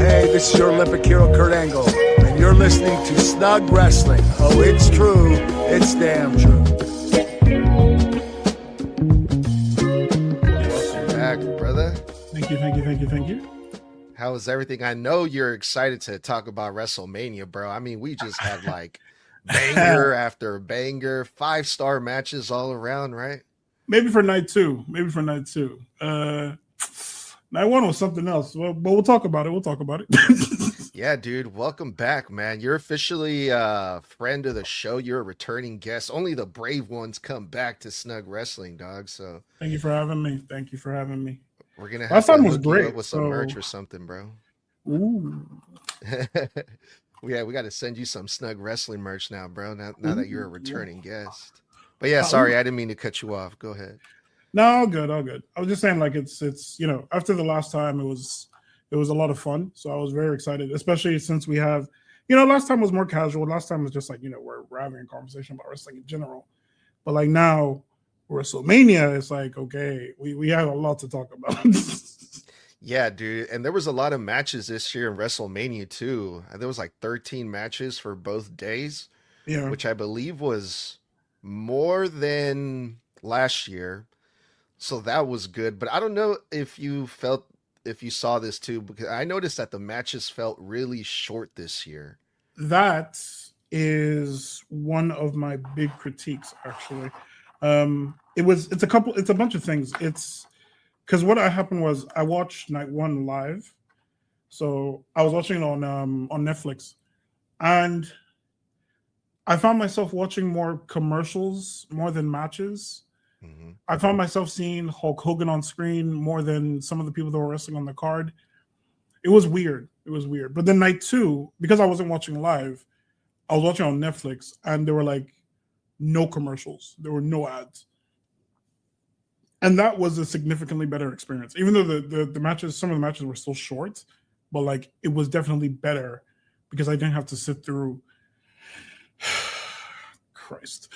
Hey, this is your Olympic hero, Kurt Angle, and you're listening to Snug Wrestling. Oh, it's true. It's damn true. Welcome back, brother. Thank you. How is everything? I know you're excited to talk about WrestleMania, bro. I mean, we just had like banger after banger, 5-star matches all around, right? Maybe for night two. Night one was something else. Well, but we'll talk about it. Yeah, dude. Welcome back, man. You're officially a friend of the show. You're a returning guest. Only the brave ones come back to Snug Wrestling, dog. So thank you for having me. We're gonna have to hook you up with some merch or something, bro. Ooh. Yeah, we got to send you some Snug Wrestling merch now, bro. Now that you're a returning guest. But yeah, sorry, I didn't mean to cut you off. Go ahead. No, all good. I was just saying, like, it's after the last time it was a lot of fun. So I was very excited, especially since we have, last time was more casual. Last time was just like, we're having a conversation about wrestling in general. But like now, WrestleMania, it's like, okay, we have a lot to talk about. Yeah, dude. And there was a lot of matches this year in WrestleMania too. There was like 13 matches for both days, which I believe was more than last year. So that was good. But I don't know if you saw this too, because I noticed that the matches felt really short this year. That is one of my big critiques, actually. It's a bunch of things. It's because what happened was I watched night one live. So I was watching it on Netflix, and I found myself watching more commercials more than matches. Mm-hmm. I found myself seeing Hulk Hogan on screen more than some of the people that were wrestling on the card. It was weird. But then night two, because I wasn't watching live, I was watching on Netflix, and there were like no commercials. There were no ads. And that was a significantly better experience. Even though the matches, some of the matches were still short, but like it was definitely better because I didn't have to sit through Christ.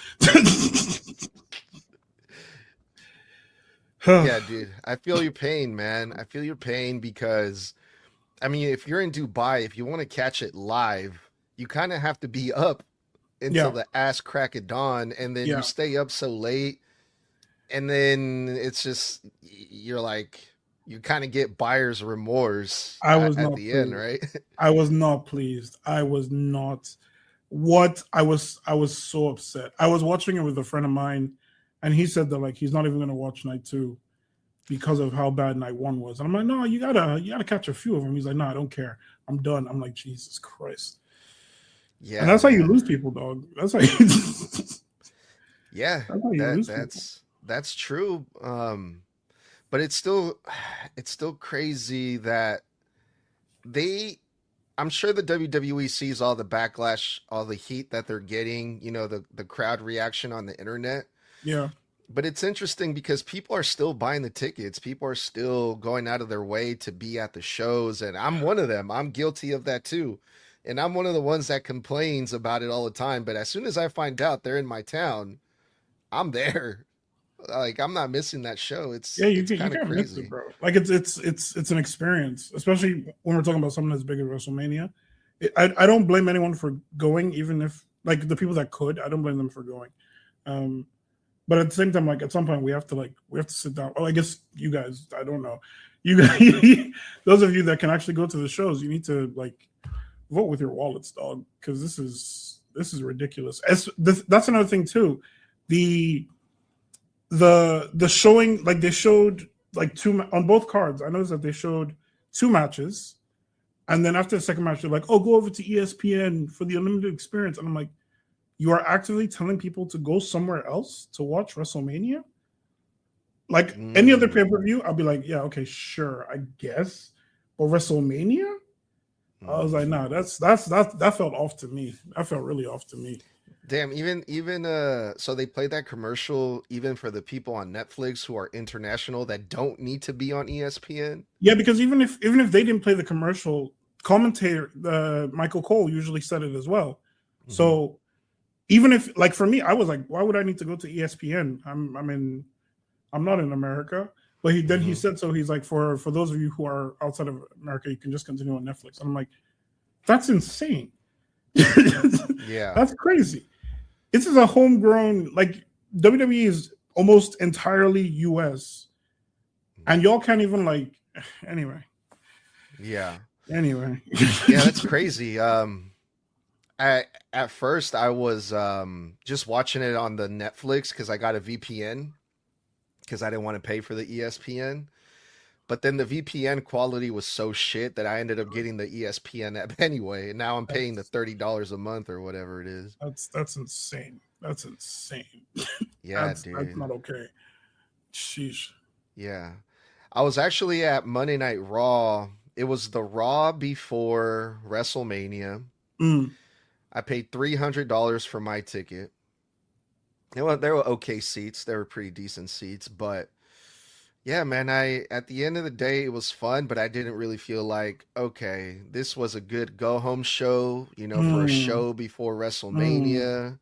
Yeah, dude. I feel your pain, man. I feel your pain because, I mean, if you're in Dubai, if you want to catch it live, you kind of have to be up until the ass crack of dawn, and then you stay up so late, and then it's just, you're like, you kind of get buyer's remorse at the end, right? I was not pleased. I was so upset. I was watching it with a friend of mine, and he said that like he's not even going to watch night two because of how bad night one was. And I'm like, no, you gotta catch a few of them. He's like, no, I don't care. I'm done. I'm like, Jesus Christ. Yeah, and that's how you lose people, dog. That's how you. Yeah, that's true. But it's still crazy that I'm sure the WWE sees all the backlash, all the heat that they're getting, the crowd reaction on the internet. Yeah. But it's interesting because people are still buying the tickets. People are still going out of their way to be at the shows. And I'm one of them. I'm guilty of that too. And I'm one of the ones that complains about it all the time. But as soon as I find out they're in my town, I'm there. Like, I'm not missing that show. It's kind of crazy, miss it, bro. Like it's an experience, especially when we're talking about something as big as WrestleMania. I don't blame anyone for going, even if like the people that could, I don't blame them for going. But at the same time, like at some point we have to sit down. Oh, I guess you guys, I don't know. You guys, those of you that can actually go to the shows, you need to like vote with your wallets, dog, because this is ridiculous. That's another thing too. The showing, like they showed like two on both cards. I noticed that they showed two matches, and then after the second match, they're like, "Oh, go over to ESPN for the unlimited experience." And I'm like, you are actively telling people to go somewhere else to watch WrestleMania? Like any other pay-per-view, I'll be like, yeah, okay, sure, I guess. But WrestleMania? I was like, nah, that felt off to me. That felt really off to me. Damn, even so they played that commercial even for the people on Netflix who are international that don't need to be on ESPN. Yeah, because even if they didn't play the commercial, commentator Michael Cole usually said it as well. Mm-hmm. So even if, like, for me, I was like, why would I need to go to ESPN? I'm not in America. But he said so. He's like, for those of you who are outside of America, you can just continue on Netflix. And I'm like, that's insane. Yeah, that's crazy. This is a homegrown, like WWE is almost entirely US, and y'all can't even like. Anyway. Yeah. Anyway. Yeah, that's crazy. At first I was just watching it on the Netflix because I got a VPN because I didn't want to pay for the ESPN. But then the VPN quality was so shit that I ended up getting the ESPN app anyway. And now I'm paying the $30 a month or whatever it is. That's insane. That's insane. Yeah, that's dude. not okay. Sheesh. Yeah. I was actually at Monday Night Raw. It was the Raw before WrestleMania. I paid $300 for my ticket. They were okay seats. They were pretty decent seats, but yeah, man, at the end of the day, it was fun, but I didn't really feel like, okay, this was a good go home show, for a show before WrestleMania.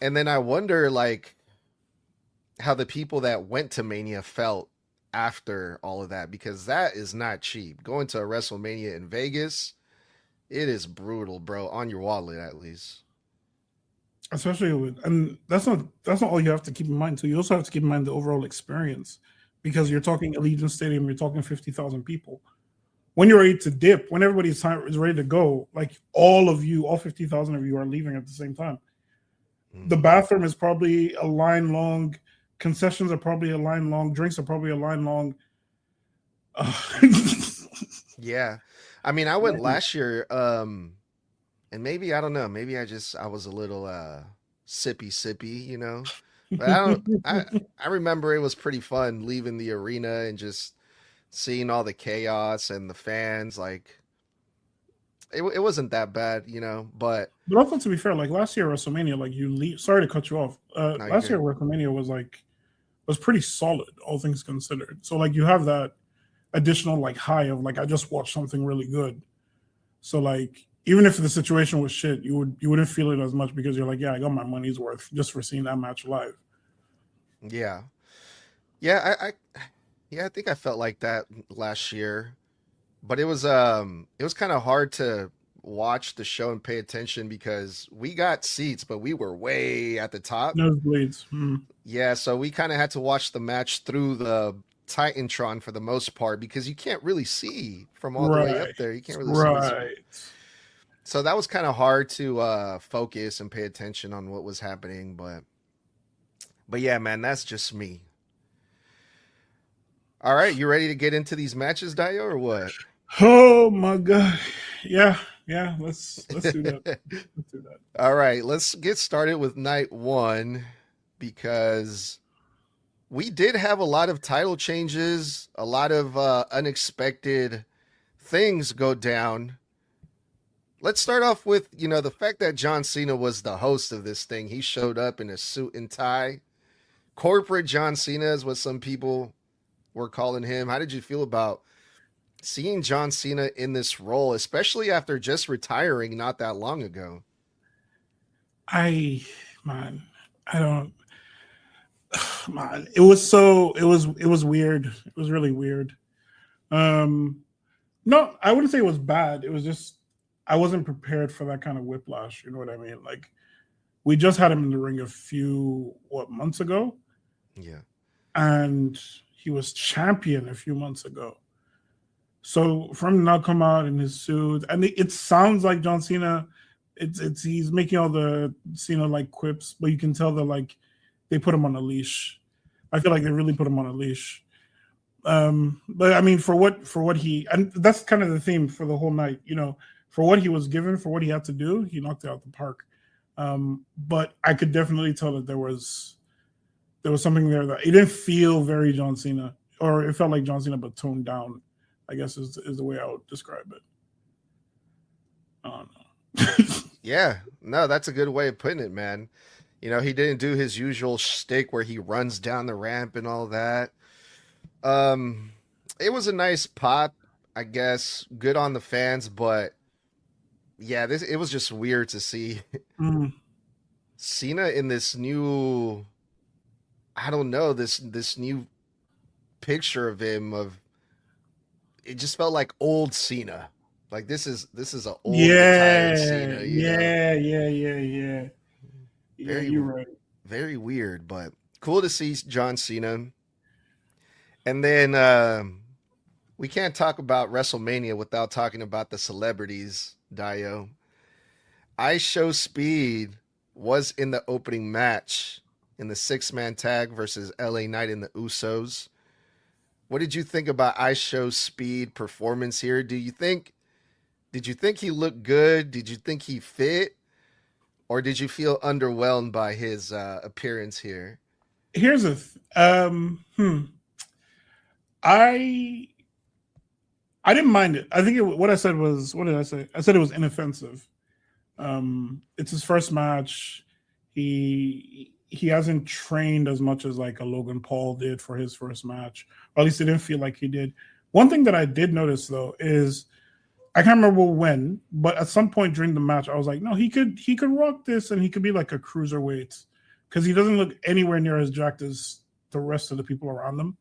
And then I wonder, like, how the people that went to Mania felt after all of that, because that is not cheap. Going to a WrestleMania in Vegas, it is brutal, bro, on your wallet at least. Especially and that's not all you have to keep in mind too. You also have to keep in mind the overall experience, because you're talking Allegiant Stadium, you're talking 50,000 people. When you're ready to dip, when everybody's time is ready to go, like all 50,000 of you are leaving at the same time. The bathroom is probably a line long, concessions are probably a line long, drinks are probably a line long. Yeah. I mean, I went last year, and maybe, I don't know, maybe I was a little sippy, But I remember it was pretty fun leaving the arena and just seeing all the chaos and the fans. Like, it wasn't that bad, but also, to be fair, like last year WrestleMania, like you leave, sorry to cut you off. Last year WrestleMania was pretty solid, all things considered. So like you have that additional like high of like, I just watched something really good. So like, even if the situation was shit, you wouldn't feel it as much, because you're like, yeah, I got my money's worth just for seeing that match live. Yeah. Yeah, I think I felt like that last year. But it was kind of hard to watch the show and pay attention because we got seats, but we were way at the top. Nosebleeds. Yeah, so we kind of had to watch the match through the Titantron for the most part, because you can't really see from all the way up there. You can't really see. So that was kind of hard to focus and pay attention on what was happening, but yeah, man, that's just me. All right, you ready to get into these matches, Dayo, or what? Oh my god. Yeah, let's do that. Let's do that. All right, let's get started with night one, because we did have a lot of title changes, a lot of unexpected things go down. Let's start off with, the fact that John Cena was the host of this thing. He showed up in a suit and tie. Corporate John Cena is what some people were calling him. How did you feel about seeing John Cena in this role, especially after just retiring not that long ago? I don't. Man, it was weird. It was really weird. No, I wouldn't say it was bad. It was just, I wasn't prepared for that kind of whiplash. You know what I mean? Like, we just had him in the ring a few months ago. Yeah. And he was champion a few months ago. So for him to now come out in his suit, and it sounds like John Cena, he's making all the Cena like quips, but you can tell that like they put him on a leash. I feel like they really put him on a leash. But I mean, for what he, and that's kind of the theme for the whole night, for what he was given, for what he had to do, he knocked it out the park. But I could definitely tell that there was something there that it didn't feel very John Cena, or it felt like John Cena but toned down, I guess is the way I would describe it. I don't know. Yeah, no, that's a good way of putting it, man. He didn't do his usual shtick where he runs down the ramp and all that. It was a nice pop, I guess. Good on the fans, but yeah, it was just weird to see Cena in this new, I don't know, this new picture of him it just felt like old Cena. Like this is an old retired Cena. Yeah, you're right. Very weird, but cool to see John Cena. And then we can't talk about WrestleMania without talking about the celebrities, Dayo. IShowSpeed was in the opening match in the 6-man tag versus LA Knight and the Usos. What did you think about IShowSpeed performance here? Did you think he looked good? Did you think he fit? Or did you feel underwhelmed by his appearance here? Here's I didn't mind it. I think what I said was, what did I say? I said it was inoffensive. It's his first match. He hasn't trained as much as like a Logan Paul did for his first match. Or at least it didn't feel like he did. One thing that I did notice though is I can't remember when, but at some point during the match, I was like, no, he could rock this and he could be like a cruiserweight because he doesn't look anywhere near as jacked as the rest of the people around him.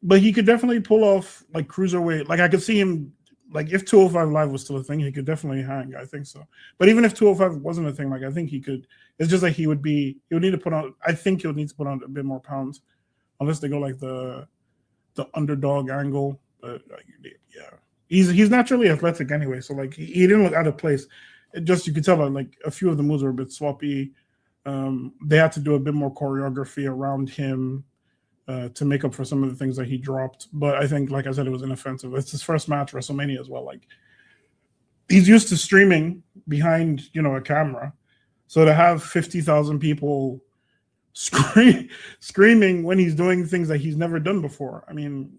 But he could definitely pull off like cruiserweight. Like I could see him, like if 205 Live was still a thing, he could definitely hang. I think so. But even if 205 wasn't a thing, like I think he could. It's just like he would need to put on. I think he'll need to put on a bit more pounds, unless they go like the underdog angle. But yeah, he's naturally athletic anyway, so like he didn't look out of place. It just you could tell that like a few of the moves were a bit sloppy. They had to do a bit more choreography around him. To make up for some of the things that he dropped. But I think, like I said, it was inoffensive. It's his first match, WrestleMania as well. Like he's used to streaming behind, a camera. So to have 50,000 people screaming when he's doing things that he's never done before. I mean,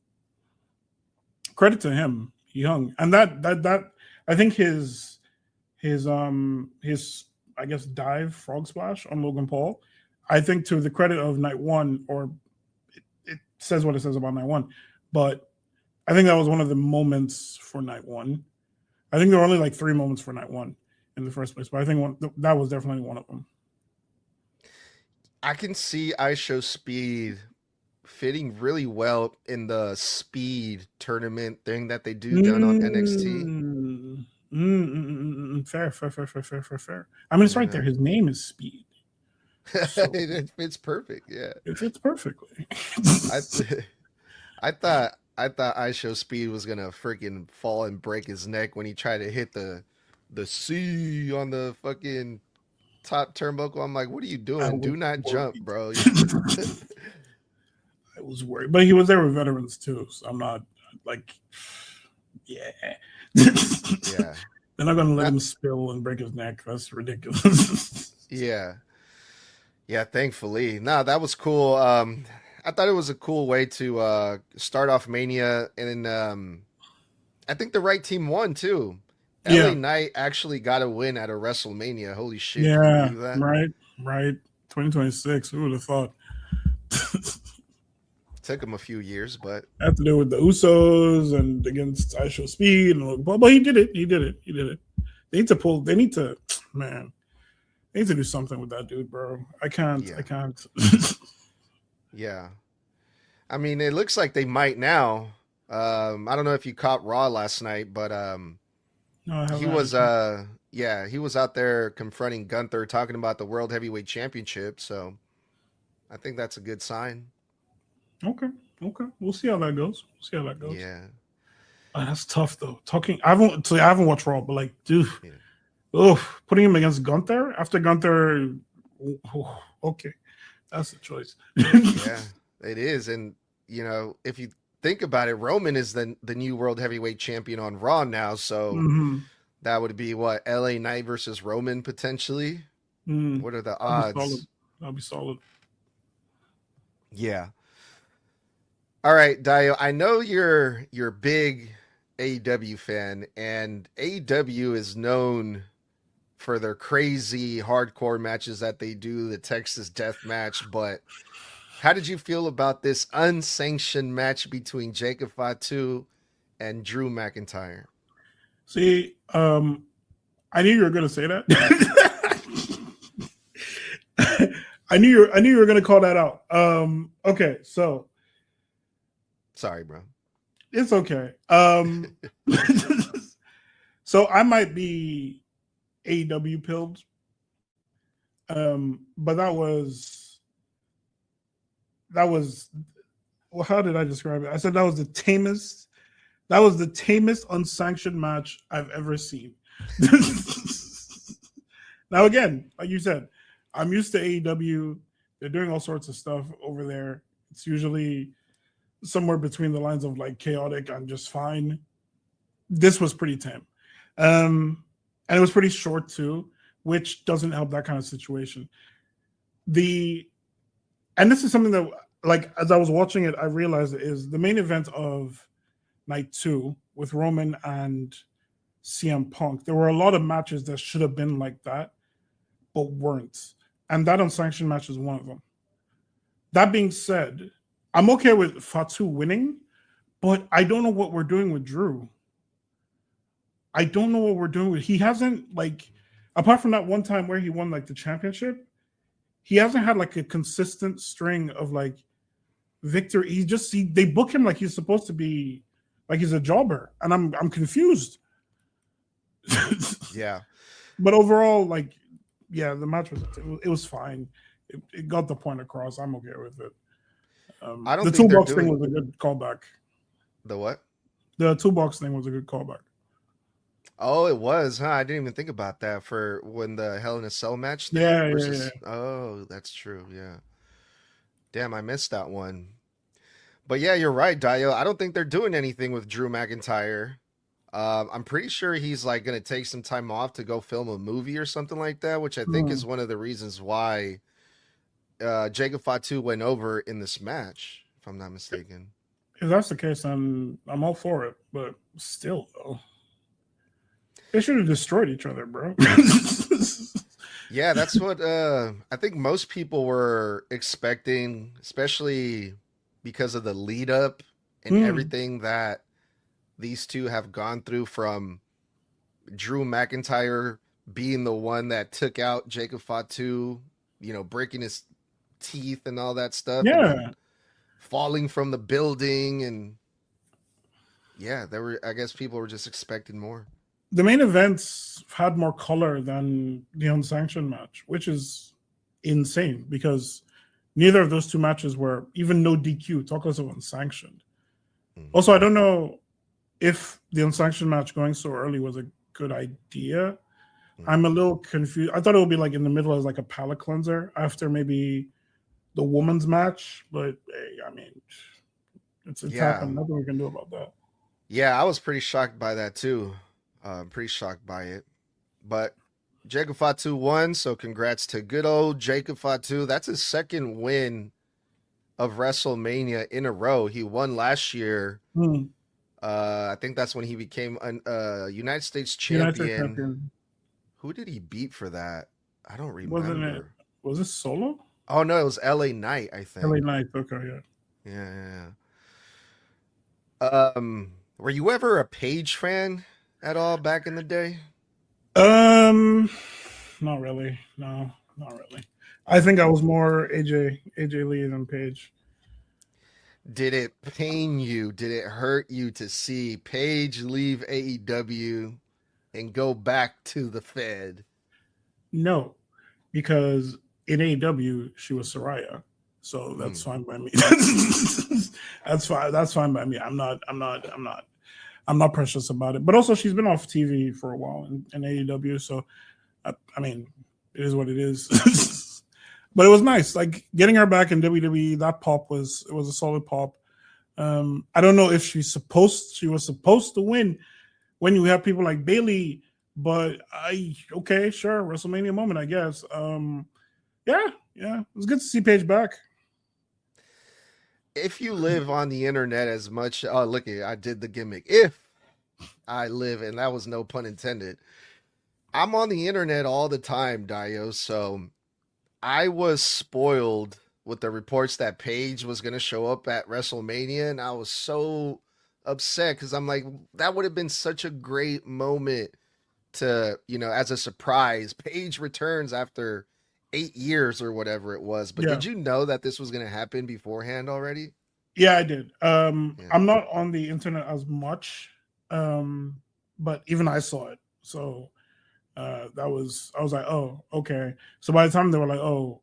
credit to him. He hung. And that I think his I guess dive frog splash on Logan Paul, I think to the credit of night one, or it says what it says about night one, but I think that was one of the moments for night one. I think there were only like 3 moments for night one in the first place, but I think that was definitely one of them. I can see IShowSpeed fitting really well in the speed tournament thing that they do down on NXT. Fair. I mean, it's right there. His name is Speed. So, it fits perfect. Yeah, it fits perfectly. I thought IShowSpeed was gonna freaking fall and break his neck when he tried to hit the C on the fucking top turnbuckle. I'm like, what are you doing? Do not jump, bro. I was worried, but he was there with veterans too, so I'm not like, yeah. They're not gonna let him spill and break his neck. That's ridiculous. Yeah, thankfully. No, that was cool. I thought it was a cool way to start off Mania, and I think the right team won too. LA Knight actually got a win at a WrestleMania. Holy shit! Yeah, right. 2026. Who would have thought? Took him a few years, but had to do with the Usos and against IShowSpeed, but he did it. He did it. They need to do something with that dude, bro. I can't. Yeah. I mean, it looks like they might now. I don't know if you caught Raw last night, but he was out there confronting Gunther, talking about the World Heavyweight Championship, so I think that's a good sign. Okay. We'll see how that goes. Yeah. That's tough though. I haven't watched Raw, but like, dude. Yeah. Putting him against Gunther after Gunther, okay, that's the choice. Yeah, it is, and if you think about it, Roman is the new World Heavyweight Champion on Raw now, so that would be what, LA Knight versus Roman potentially. What are the odds? That'll be solid. Yeah. All right, Dayo. I know you're a big AEW fan, and AEW is known for their crazy hardcore matches that they do, the Texas Death Match. But how did you feel about this unsanctioned match between Jacob Fatu and Drew McIntyre? See, I knew you were going to say that. I knew you were going to call that out. Okay, so Sorry, bro. It's okay. So I might be AEW pilled. But that was well, how did I describe it? I said that was the tamest unsanctioned match I've ever seen. Now again, like you said, I'm used to AEW. They're doing all sorts of stuff over there. It's usually somewhere between the lines of like chaotic and just fine. This was pretty tame. And it was pretty short too, which doesn't help that kind of situation. And this is something that, like, as I was watching it, I realized it is the main event of night 2 with Roman and CM Punk. There were a lot of matches that should have been like that, but weren't. And that unsanctioned match is one of them. That being said, I'm okay with Fatu winning, but I don't know what we're doing with Drew. I don't know what we're doing with. He hasn't, like, apart from that one time where he won like the championship, he hasn't had like a consistent string of like victory. They book him like he's supposed to be, like he's a jobber, and I'm confused. Yeah. But overall, like, yeah, the match was fine. It got the point across. I'm okay with it. I don't the think toolbox thing was a good callback. The what? The toolbox thing was a good callback. Oh, it was, huh? I didn't even think about that for when the Hell in a Cell match thing. Yeah, versus... yeah. Oh, that's true. Yeah. Damn, I missed that one. But yeah, you're right, Dayo. I don't think they're doing anything with Drew McIntyre. I'm pretty sure he's like going to take some time off to go film a movie or something like that, which I think is one of the reasons why Jacob Fatu went over in this match, if I'm not mistaken. If that's the case, I'm all for it. But still, though, they should have destroyed each other, bro. Yeah, that's what I think most people were expecting, especially because of the lead up and everything that these two have gone through, from Drew McIntyre being the one that took out Jacob Fatu, breaking his teeth and all that stuff. Yeah. And then falling from the building. And yeah, I guess people were just expecting more. The main events had more color than the unsanctioned match, which is insane because neither of those two matches were even no DQ, talk less of unsanctioned. Also, I don't know if the unsanctioned match going so early was a good idea. I'm a little confused. I thought it would be like in the middle as like a palate cleanser after maybe the women's match, but hey, I mean, it's happened. Nothing we can do about that. Yeah, I was pretty shocked by that too. Pretty shocked by it. But Jacob Fatu won, so congrats to good old Jacob Fatu. That's his second win of WrestleMania in a row. He won last year. I think that's when he became a United States champion. Who did he beat for that? I don't remember. Was it Solo? Oh, no, it was LA Knight, I think. LA Knight, okay, yeah. Yeah. Were you ever a Paige fan at all back in the day? Not really. No, not really. I think I was more AJ Lee than Paige. Did it pain you? Did it hurt you to see Paige leave AEW and go back to the Fed? No, because in AEW she was Saraya, so that's fine by me. That's fine. That's fine by me. I'm not precious about it. But also, she's been off TV for a while in AEW, so I mean, it is what it is. But it was nice, like getting her back in WWE. That pop was a solid pop. I don't know if she was supposed to win when you have people like Bayley, but okay, sure, WrestleMania moment, I guess. Yeah, it was good to see Paige back. If you live on the internet as much, look, I did the gimmick. If I live, and that was no pun intended, I'm on the internet all the time, Dayo, so I was spoiled with the reports that Paige was going to show up at WrestleMania, and I was so upset because I'm like, that would have been such a great moment to, as a surprise. Paige returns after 8 years or whatever it was. But Did you know that this was going to happen beforehand already? Yeah, I did. Yeah. I'm not on the internet as much, but even I saw it. So I was like, oh, okay. So by the time they were like, oh,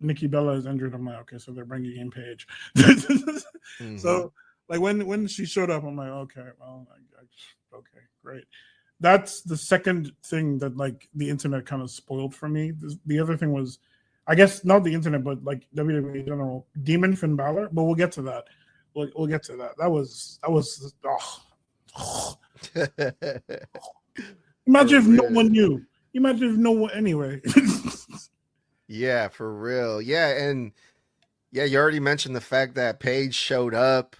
Nikki Bella is injured, I'm like, okay, so they're bringing in Paige. Mm-hmm. So like when she showed up, I'm like, okay, well, okay, great. That's the second thing that like the internet kind of spoiled for me. The other thing was, I guess not the internet, but like WWE in general, Demon Finn Balor. But we'll get to that. We'll get to that. That was. Imagine if no one knew. Imagine if no one anyway. Yeah, for real. Yeah, and yeah, you already mentioned the fact that Paige showed up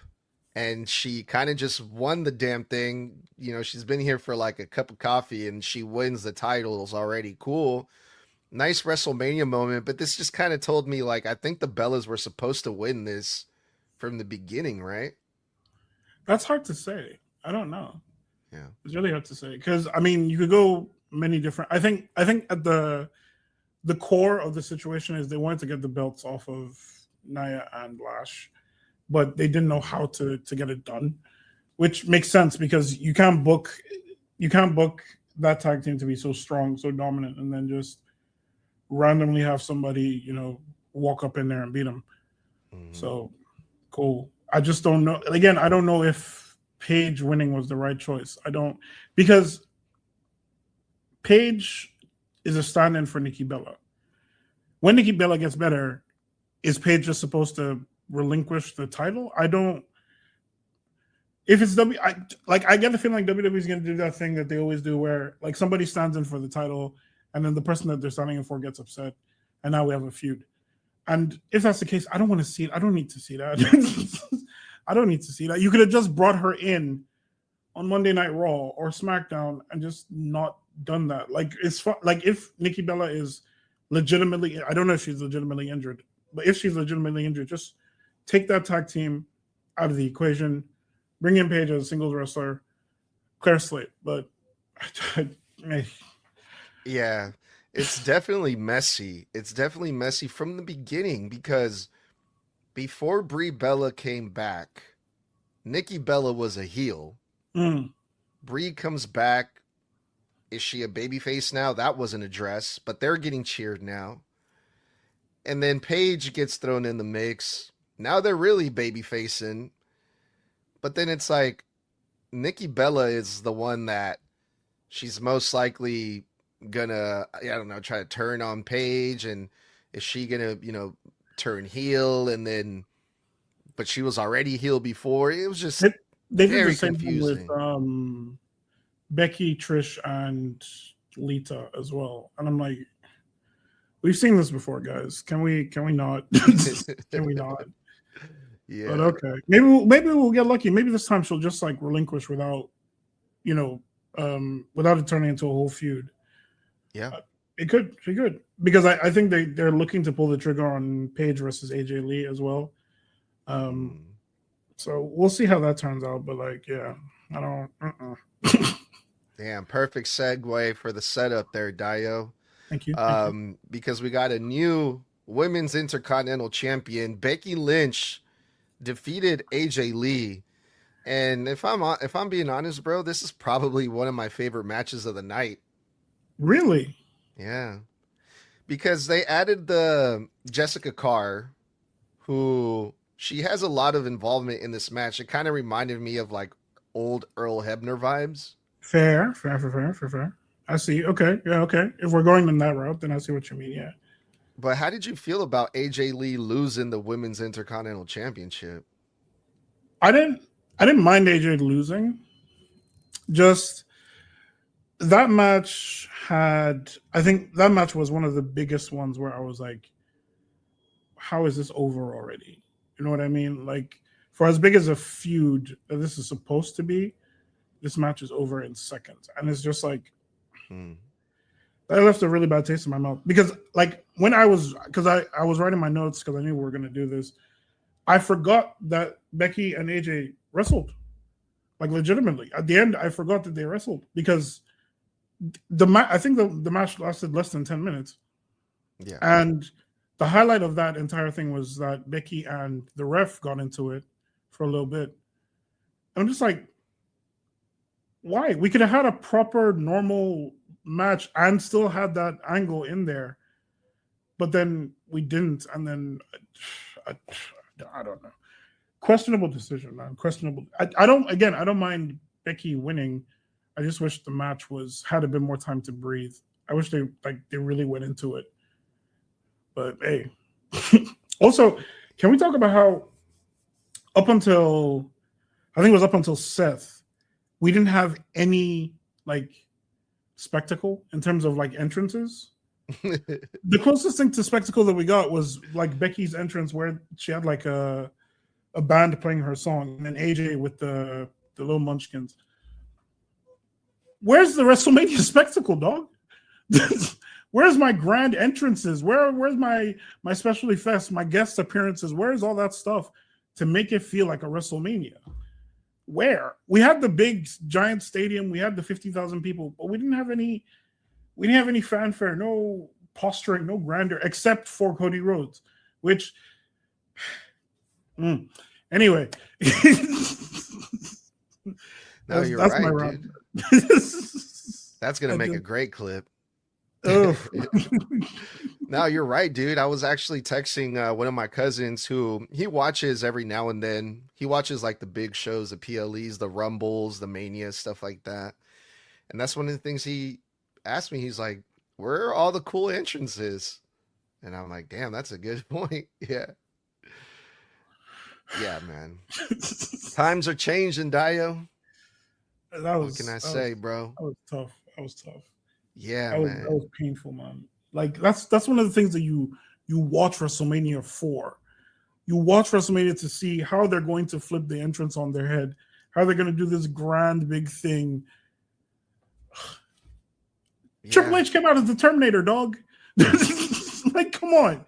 and she kind of just won the damn thing. You know, she's been here for like a cup of coffee and she wins the titles already. Cool. Nice WrestleMania moment, but this just kind of told me like I think the Bellas were supposed to win this from the beginning, right? That's hard to say. I don't know. Yeah. It's really hard to say because I mean you could go many different. I think at the core of the situation is they wanted to get the belts off of Nia and Lash, but they didn't know how to get it done, which makes sense because you can't book that tag team to be so strong, so dominant, and then just randomly have somebody, you know, walk up in there and beat them. Mm-hmm. So cool. I just don't know. Again, I don't know if Paige winning was the right choice. I don't, because Paige is a stand-in for Nikki Bella. When Nikki Bella gets better, is Paige just supposed to relinquish the title? I don't. If it's I get the feeling like WWE is going to do that thing that they always do, where like somebody stands in for the title, and then the person that they're standing in for gets upset, and now we have a feud. And if that's the case, I don't want to see it. I don't need to see that. I don't need to see that. You could have just brought her in on Monday Night Raw or SmackDown and just not done that. Like it's fun. Like if Nikki Bella is legitimately, I don't know if she's legitimately injured, but if she's legitimately injured, just take that tag team out of the equation, bring in Paige as a singles wrestler, clear slate. But yeah, it's definitely messy. It's definitely messy from the beginning because before Brie Bella came back, Nikki Bella was a heel. Brie comes back. Is she a babyface now? That wasn't addressed, but they're getting cheered now. And then Paige gets thrown in the mix. Now they're really babyfacing. But then it's like Nikki Bella is the one that she's most likely gonna, I don't know, try to turn on Paige, and is she gonna, you know, turn heel and then, but she was already heel before. It was just they very did the same confusing. Thing with Becky, Trish, and Lita as well. And I'm like, we've seen this before, guys. Can we not? Can we not? Yeah. But okay, maybe we'll get lucky. Maybe this time she'll just like relinquish without, you know, without it turning into a whole feud. Yeah, she could because I think they're looking to pull the trigger on Paige versus AJ Lee as well. So we'll see how that turns out. But like, yeah, I don't. Damn, perfect segue for the setup there, Dayo. Thank you. Because we got a new women's intercontinental champion. Becky Lynch defeated AJ Lee, and if I'm being honest, bro, this is probably one of my favorite matches of the night. Really? Yeah, because they added the Jessica Carr, who she has a lot of involvement in this match. It kind of reminded me of like old Earl Hebner vibes. Fair. I see. Okay. Yeah. Okay. If we're going in that route, then I see what you mean. Yeah. But how did you feel about AJ Lee losing the Women's Intercontinental Championship? I didn't mind AJ losing. Just that match I think that match was one of the biggest ones where I was like, how is this over already? You know what I mean? Like, for as big as a feud that this is supposed to be, this match is over in seconds. And it's just like, that left a really bad taste in my mouth. Because, like, I was writing my notes because I knew we were going to do this. I forgot that Becky and AJ wrestled. Like, legitimately. At the end, I forgot that they wrestled. Because I think the match lasted less than 10 minutes. Yeah. And the highlight of that entire thing was that Becky and the ref got into it for a little bit. And I'm just like, why? We could have had a proper normal match and still had that angle in there, but then we didn't. And then I don't know. Questionable decision, man. Questionable. I don't mind Becky winning. I just wish the match had a bit more time to breathe. I wish they really went into it. But hey, also, can we talk about how up until Seth, we didn't have any like spectacle in terms of like entrances. The closest thing to spectacle that we got was like Becky's entrance, where she had like a band playing her song, and then AJ with the little munchkins. Where's the WrestleMania spectacle, dog? Where's my grand entrances? Where's my special effects, my guest appearances? Where's all that stuff to make it feel like a WrestleMania? Where? We had the big giant stadium, we had the 50,000 people, but we didn't have any fanfare, no posturing, no grandeur, except for Cody Rhodes, which anyway. No, you're that's right, dude. That's gonna make a great clip. No, you're right, dude. I was actually texting one of my cousins who he watches every now and then. He watches like the big shows, the PLEs, the Rumbles, the Mania, stuff like that. And that's one of the things he asked me. He's like, where are all the cool entrances? And I'm like, damn, that's a good point. Yeah. Yeah, man. Times are changing, Dayo. What can I say, bro? That was tough. Yeah, man. That was painful, man. Like that's one of the things that you watch WrestleMania for. You watch WrestleMania to see how they're going to flip the entrance on their head, how they're going to do this grand big thing. Yeah. Triple H came out as the Terminator, dog. Like, come on.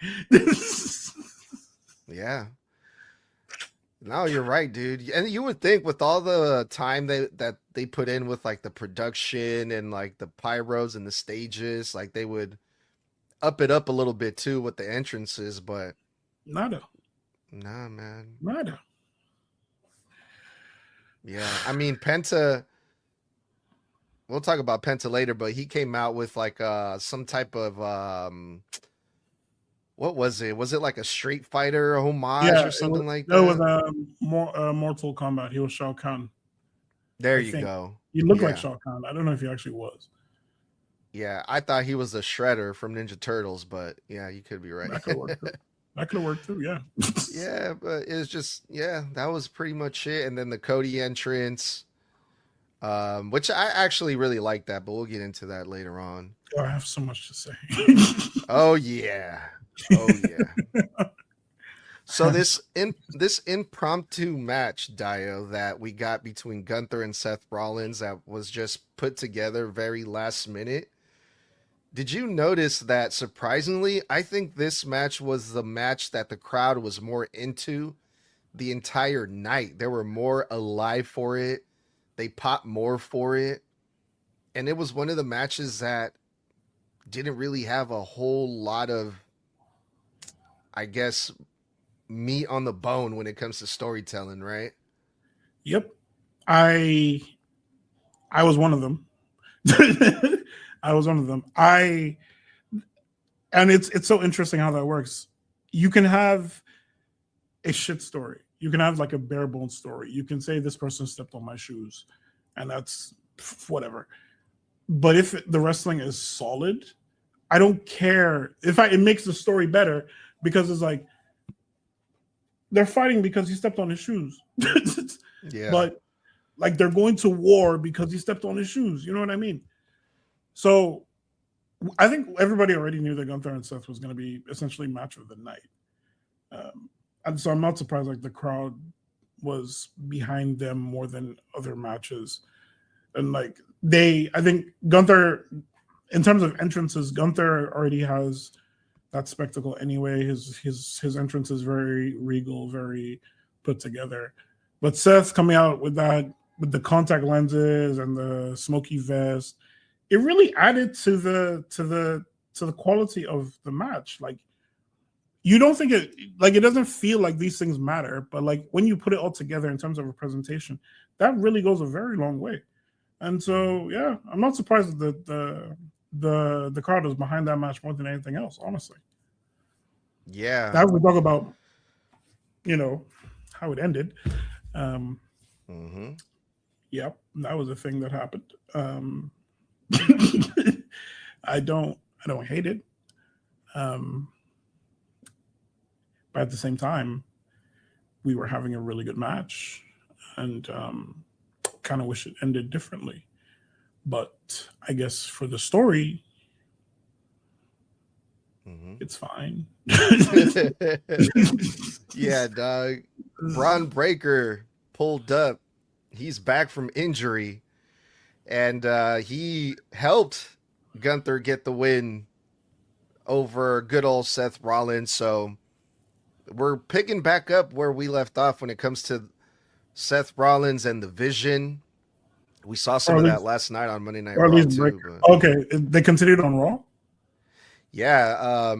Yeah. No, you're right, dude. And you would think with all the time that they put in with like the production and like the pyros and the stages, like they would up it up a little bit too with the entrances, but nada. Nah, man. Nada. Yeah, I mean Penta. We'll talk about Penta later, but he came out with like some type of what was it? Was it like a Street Fighter homage or something like that? That was Mortal Kombat. He was Shao Kahn. There you go. He looked like Shao Kahn. I don't know if he actually was. Yeah, I thought he was the Shredder from Ninja Turtles, but yeah, you could be right. That could have worked too, yeah. Yeah, but it's just, that was pretty much it. And then the Cody entrance, which I actually really like that, but we'll get into that later on. Oh, I have so much to say. Oh yeah. So this impromptu match, Dayo, that we got between Gunther and Seth Rollins that was just put together very last minute. Did you notice that surprisingly, I think this match was the match that the crowd was more into the entire night. They were more alive for it. They popped more for it. And it was one of the matches that didn't really have a whole lot of, I guess, meat on the bone when it comes to storytelling, right? Yep. I was one of them. I was one of them. And it's so interesting how that works. You can have a shit story. You can have like a bare bones story. You can say this person stepped on my shoes, and that's whatever. But if the wrestling is solid, I don't care if it makes the story better, because it's like they're fighting because he stepped on his shoes. Yeah. But like they're going to war because he stepped on his shoes. You know what I mean? So I think everybody already knew that Gunther and Seth was going to be essentially match of the night. And so I'm not surprised like the crowd was behind them more than other matches. And like I think Gunther, in terms of entrances, Gunther already has that spectacle anyway. His entrance is very regal, very put together. But Seth coming out with the contact lenses and the smoky vest, it really added to the quality of the match. Like you don't think it doesn't feel like these things matter, but like when you put it all together in terms of representation, that really goes a very long way. And so, yeah, I'm not surprised that the crowd was behind that match more than anything else, honestly. Yeah. Now we talk about, how it ended. Yep, that was a thing that happened. I don't hate it. But at the same time, we were having a really good match, and kind of wish it ended differently. But I guess for the story, it's fine. Yeah, dog. Braun Breaker pulled up. He's back from injury, and he helped Gunther get the win over good old Seth Rollins. So we're picking back up where we left off when it comes to Seth Rollins and the Vision. We saw some of that last night on Monday Night Raw too. But... Okay, they continued on Raw? Yeah,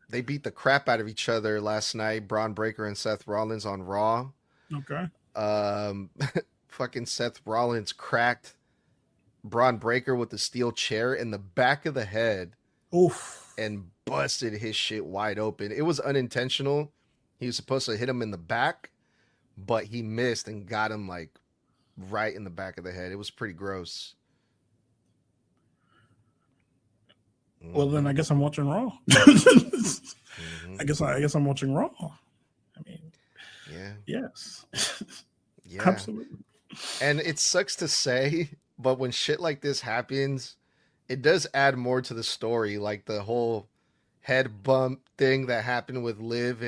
they beat the crap out of each other last night, Braun Breaker and Seth Rollins on Raw. Okay. Fucking Seth Rollins cracked Braun Breaker with the steel chair in the back of the head. Oof. And busted his shit wide open. It was unintentional. He was supposed to hit him in the back, but he missed and got him like right in the back of the head. It was pretty gross. Well, then I guess I'm watching Raw. I guess I'm watching Raw. I mean, yeah. Yes. Yeah. Absolutely. And it sucks to say, but when shit like this happens, it does add more to the story, like the whole head bump thing that happened with Liv,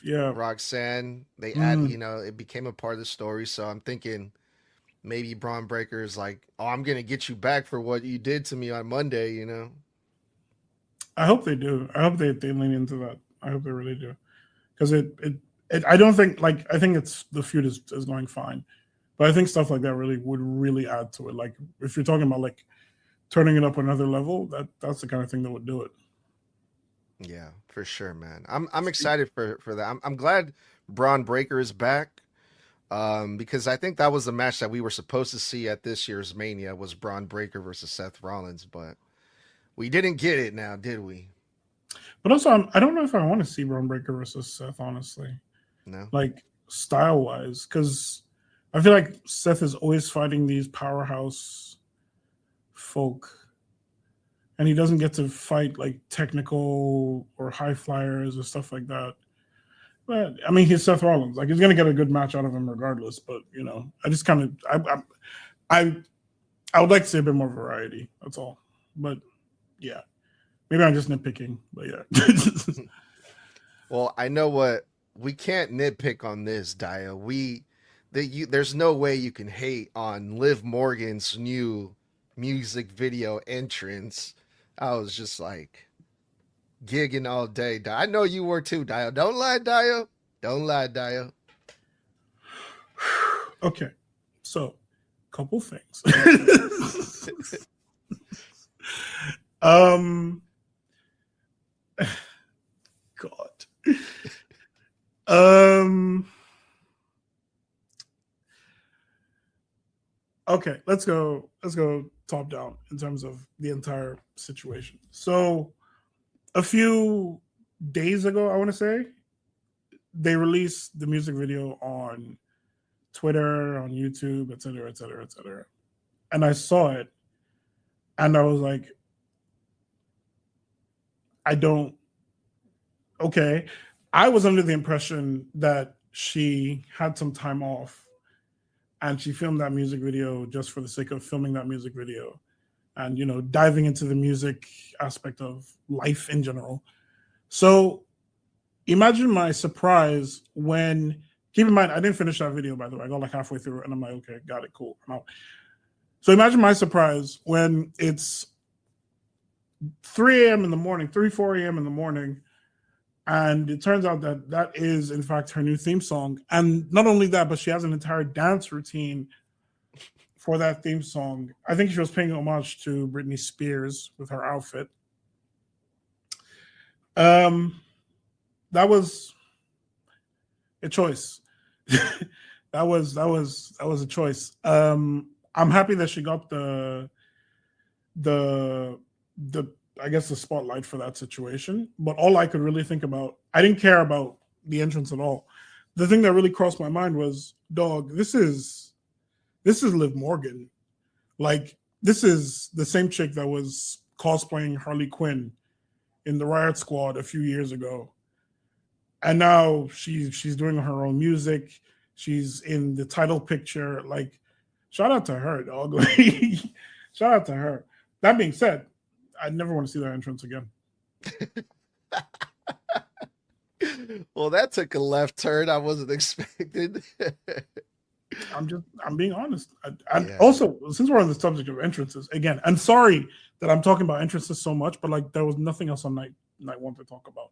yeah, Roxanne. They add, it became a part of the story. So I'm thinking maybe Braun Breaker is like, oh, I'm gonna get you back for what you did to me on Monday. I hope they do. I hope they lean into that. I hope they really do, because I don't think I think it's the feud is going fine, but I think stuff like that would really add to it. Like if you're talking about like turning it up another level, that's the kind of thing that would do it. Yeah, for sure, man. I'm excited for that. I'm glad Braun Breaker is back, because I think that was the match that we were supposed to see at this year's Mania was Braun Breaker versus Seth Rollins, but we didn't get it now, did we? But also, I don't know if I want to see Braun Breaker versus Seth, honestly. No? Like, style-wise, because I feel like Seth is always fighting these powerhouse folk, and he doesn't get to fight like technical or high flyers or stuff like that. But I mean, he's Seth Rollins. Like, he's gonna get a good match out of him regardless. But I just kind of I would like to see a bit more variety. That's all. But yeah, maybe I'm just nitpicking. But yeah. Well, I know what we can't nitpick on this, Dayo. There's no way you can hate on Liv Morgan's new music video entrance. I was just like gigging all day. I know you were too, Dayo. Don't lie, Dayo. Don't lie, Dayo. Okay, so couple things. God. Okay, let's go top down in terms of the entire situation. So a few days ago, I want to say, they released the music video on Twitter, on YouTube, etc., etc., etc. And I saw it, and I was like, okay. I was under the impression that she had some time off and she filmed that music video just for the sake of filming that music video and, diving into the music aspect of life in general. So imagine my surprise when, keep in mind, I didn't finish that video, by the way. I got like halfway through and I'm like, okay, got it, cool. I'm out. So imagine my surprise when it's 3 a.m. in the morning, 4 a.m. in the morning, and it turns out that is, in fact, her new theme song. And not only that, but she has an entire dance routine for that theme song. I think she was paying homage to Britney Spears with her outfit. that was a choice. that was a choice. I'm happy that she got the I guess the spotlight for that situation. But all I could really think about, I didn't care about the entrance at all. The thing that really crossed my mind was, dog, this is Liv Morgan. Like, this is the same chick that was cosplaying Harley Quinn in the Riot Squad a few years ago. And now she's doing her own music. She's in the title picture. Like, shout out to her, dog. Shout out to her. That being said, I never want to see that entrance again. Well, that took a left turn I wasn't expecting. I'm being honest. Also, since we're on the subject of entrances, again, I'm sorry that I'm talking about entrances so much, but like there was nothing else on night one to talk about.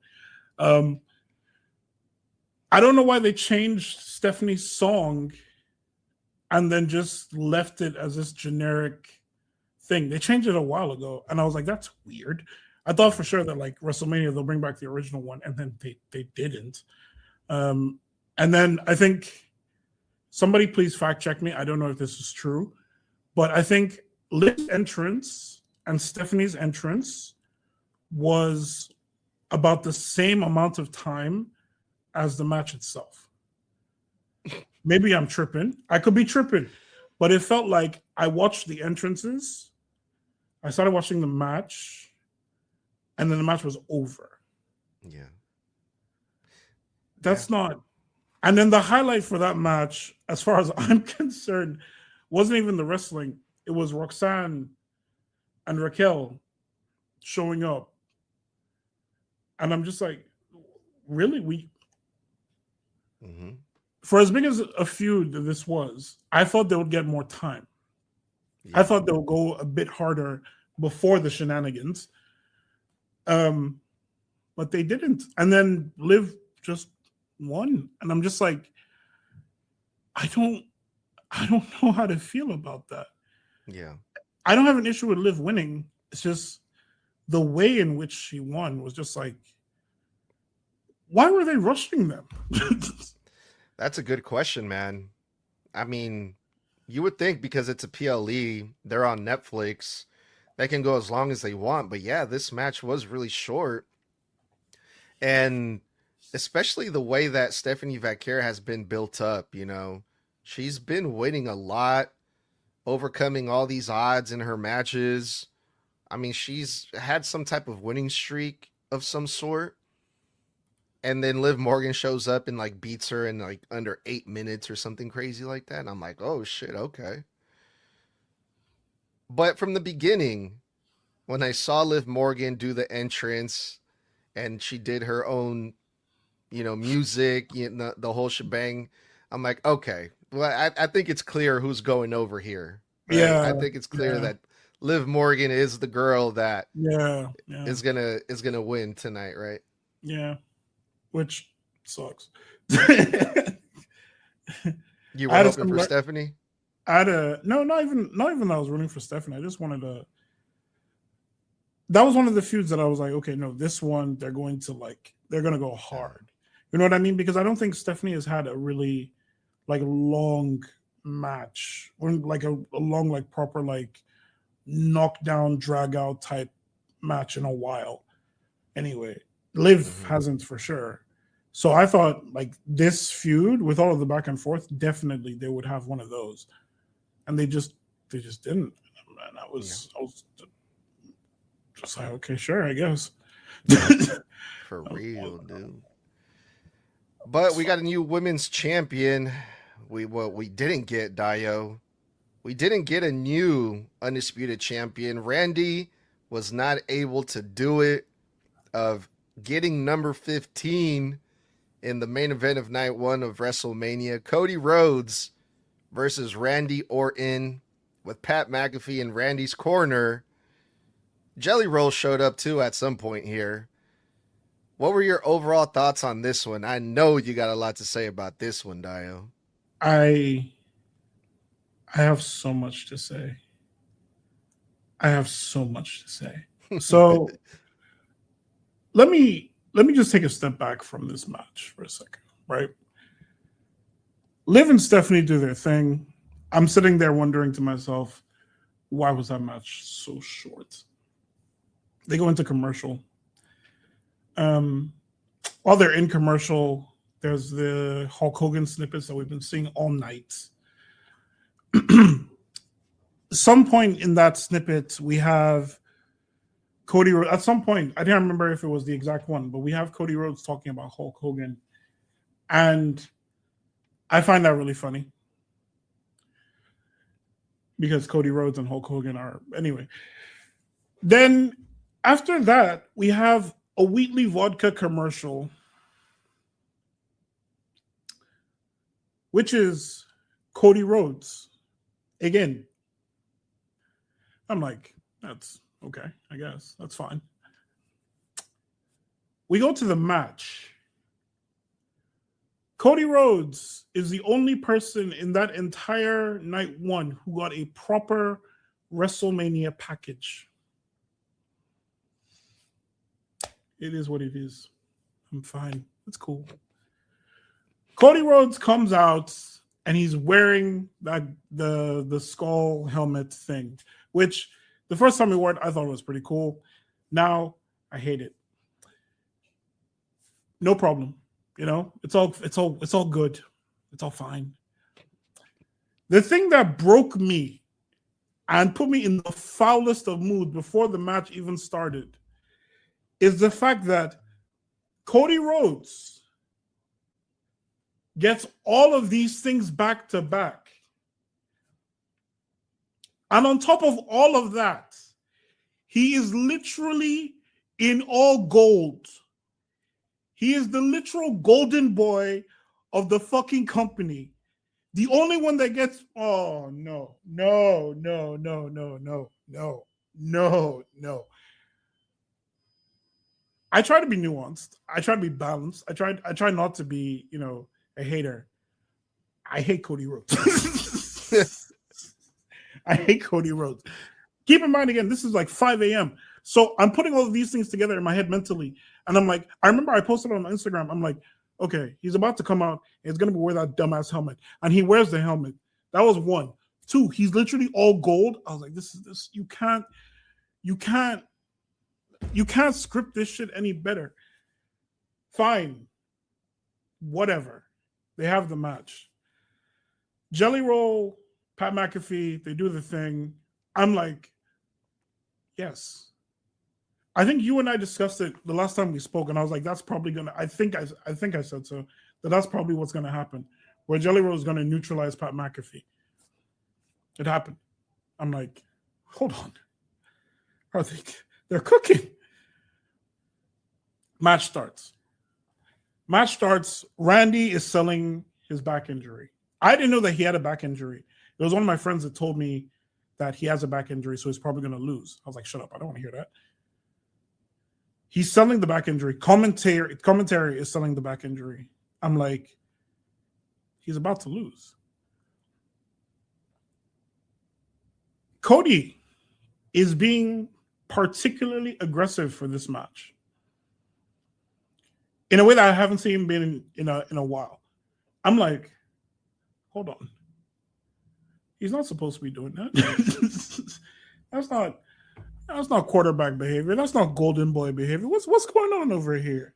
I don't know why they changed Stephanie's song and then just left it as this generic thing. They changed it a while ago, and I was like, that's weird. I thought for sure that like WrestleMania they'll bring back the original one, and then they didn't. And then I think somebody please fact check me. I don't know if this is true, but I think Liv's entrance and Stephanie's entrance was about the same amount of time as the match itself. Maybe I'm tripping. I could be tripping, but it felt like I watched the entrances. I started watching the match, and then the match was over. Yeah. That's not. And then the highlight for that match, as far as I'm concerned, wasn't even the wrestling. It was Roxanne and Raquel showing up. And I'm just like, really? For as big as a feud this was, I thought they would get more time. Yeah. I thought they would go a bit harder before the shenanigans. But they didn't. And then Liv just won. And I'm just like, I don't know how to feel about that. Yeah. I don't have an issue with Liv winning. It's just the way in which she won was just like, why were they rushing them? That's a good question, man. I mean, you would think because it's a PLE, they're on Netflix, they can go as long as they want. But yeah, this match was really short. And especially the way that Stephanie Vaquer has been built up, you know, she's been winning a lot, overcoming all these odds in her matches. I mean, she's had some type of winning streak of some sort. And then Liv Morgan shows up and like beats her in like under 8 minutes or something crazy like that. And I'm like, oh shit, okay. But from the beginning, when I saw Liv Morgan do the entrance and she did her own, you know, music, you know, the whole shebang, I'm like, okay, well, I think it's clear who's going over here. Right? Yeah. I think it's clear that Liv Morgan is the girl that is gonna win tonight, right? Yeah. Which sucks. You were hoping for Stephanie? Not even that I was rooting for Stephanie. I just wanted to. That was one of the feuds that I was like, okay, no, this one they're going to go hard. You know what I mean? Because I don't think Stephanie has had a really like long match or like a long like proper like knockdown drag out type match in a while. Anyway. Liv hasn't for sure. So I thought like this feud with all of the back and forth, definitely they would have one of those. And they just didn't. And I was just like, okay, sure, I guess. For real, dude. But we got a new women's champion. We didn't get Dayo. We didn't get a new undisputed champion. Randy was not able to do it of getting number 15 in the main event of night 1 of WrestleMania. Cody Rhodes versus Randy Orton with Pat McAfee in Randy's corner. Jelly Roll showed up too at some point here. What were your overall thoughts on this one? I know you got a lot to say about this one, Dayo. I have so much to say. So let me let me just take a step back from this match for a second, right? Liv and Stephanie do their thing. I'm sitting there wondering to myself, why was that match so short? They go into commercial. While they're in commercial, there's the Hulk Hogan snippets that we've been seeing all night. Some point in that snippet, we have Cody Rhodes. At some point, I didn't remember if it was the exact one, but we have Cody Rhodes talking about Hulk Hogan. And I find that really funny. Because Cody Rhodes and Hulk Hogan are... Anyway. Then, after that, we have a Wheatley vodka commercial, which is Cody Rhodes. Again, I'm like, that's okay, I guess. That's fine. We go to the match. Cody Rhodes is the only person in that entire night one who got a proper WrestleMania package. It is what it is. I'm fine. It's cool. Cody Rhodes comes out and he's wearing that the skull helmet thing, which the first time he wore it, I thought it was pretty cool. Now I hate it. No problem. You know, it's all good. It's all fine. The thing that broke me and put me in the foulest of moods before the match even started is the fact that Cody Rhodes gets all of these things back to back. And on top of all of that, he is literally in all gold. He is the literal golden boy of the fucking company. The only one that gets, oh, no. I try to be nuanced. I try to be balanced. I try not to be, a hater. I hate Cody Rhodes. I hate Cody Rhodes. Keep in mind, again, this is like 5 a.m. So I'm putting all of these things together in my head mentally. And I'm like, I remember I posted on Instagram. I'm like, okay, he's about to come out. And he's going to wear that dumbass helmet. And he wears the helmet. That was one. Two, he's literally all gold. I was like, this. You can't script this shit any better. Fine. Whatever. They have the match. Jelly Roll, Pat McAfee, they do the thing. I'm like, yes. I think you and I discussed it the last time we spoke, and I was like, that's probably gonna. I think I said so. That's probably what's gonna happen. Where Jelly Roll is gonna neutralize Pat McAfee. It happened. I'm like, hold on. They're cooking. Match starts. Randy is selling his back injury. I didn't know that he had a back injury. It was one of my friends that told me that he has a back injury, so he's probably going to lose. I was like, shut up. I don't want to hear that. He's selling the back injury. Commentary is selling the back injury. I'm like, he's about to lose. Cody is being particularly aggressive for this match in a way that I haven't seen him been in a while. I'm like, hold on. He's not supposed to be doing that. That's not quarterback behavior. That's not golden boy behavior. What's going on over here?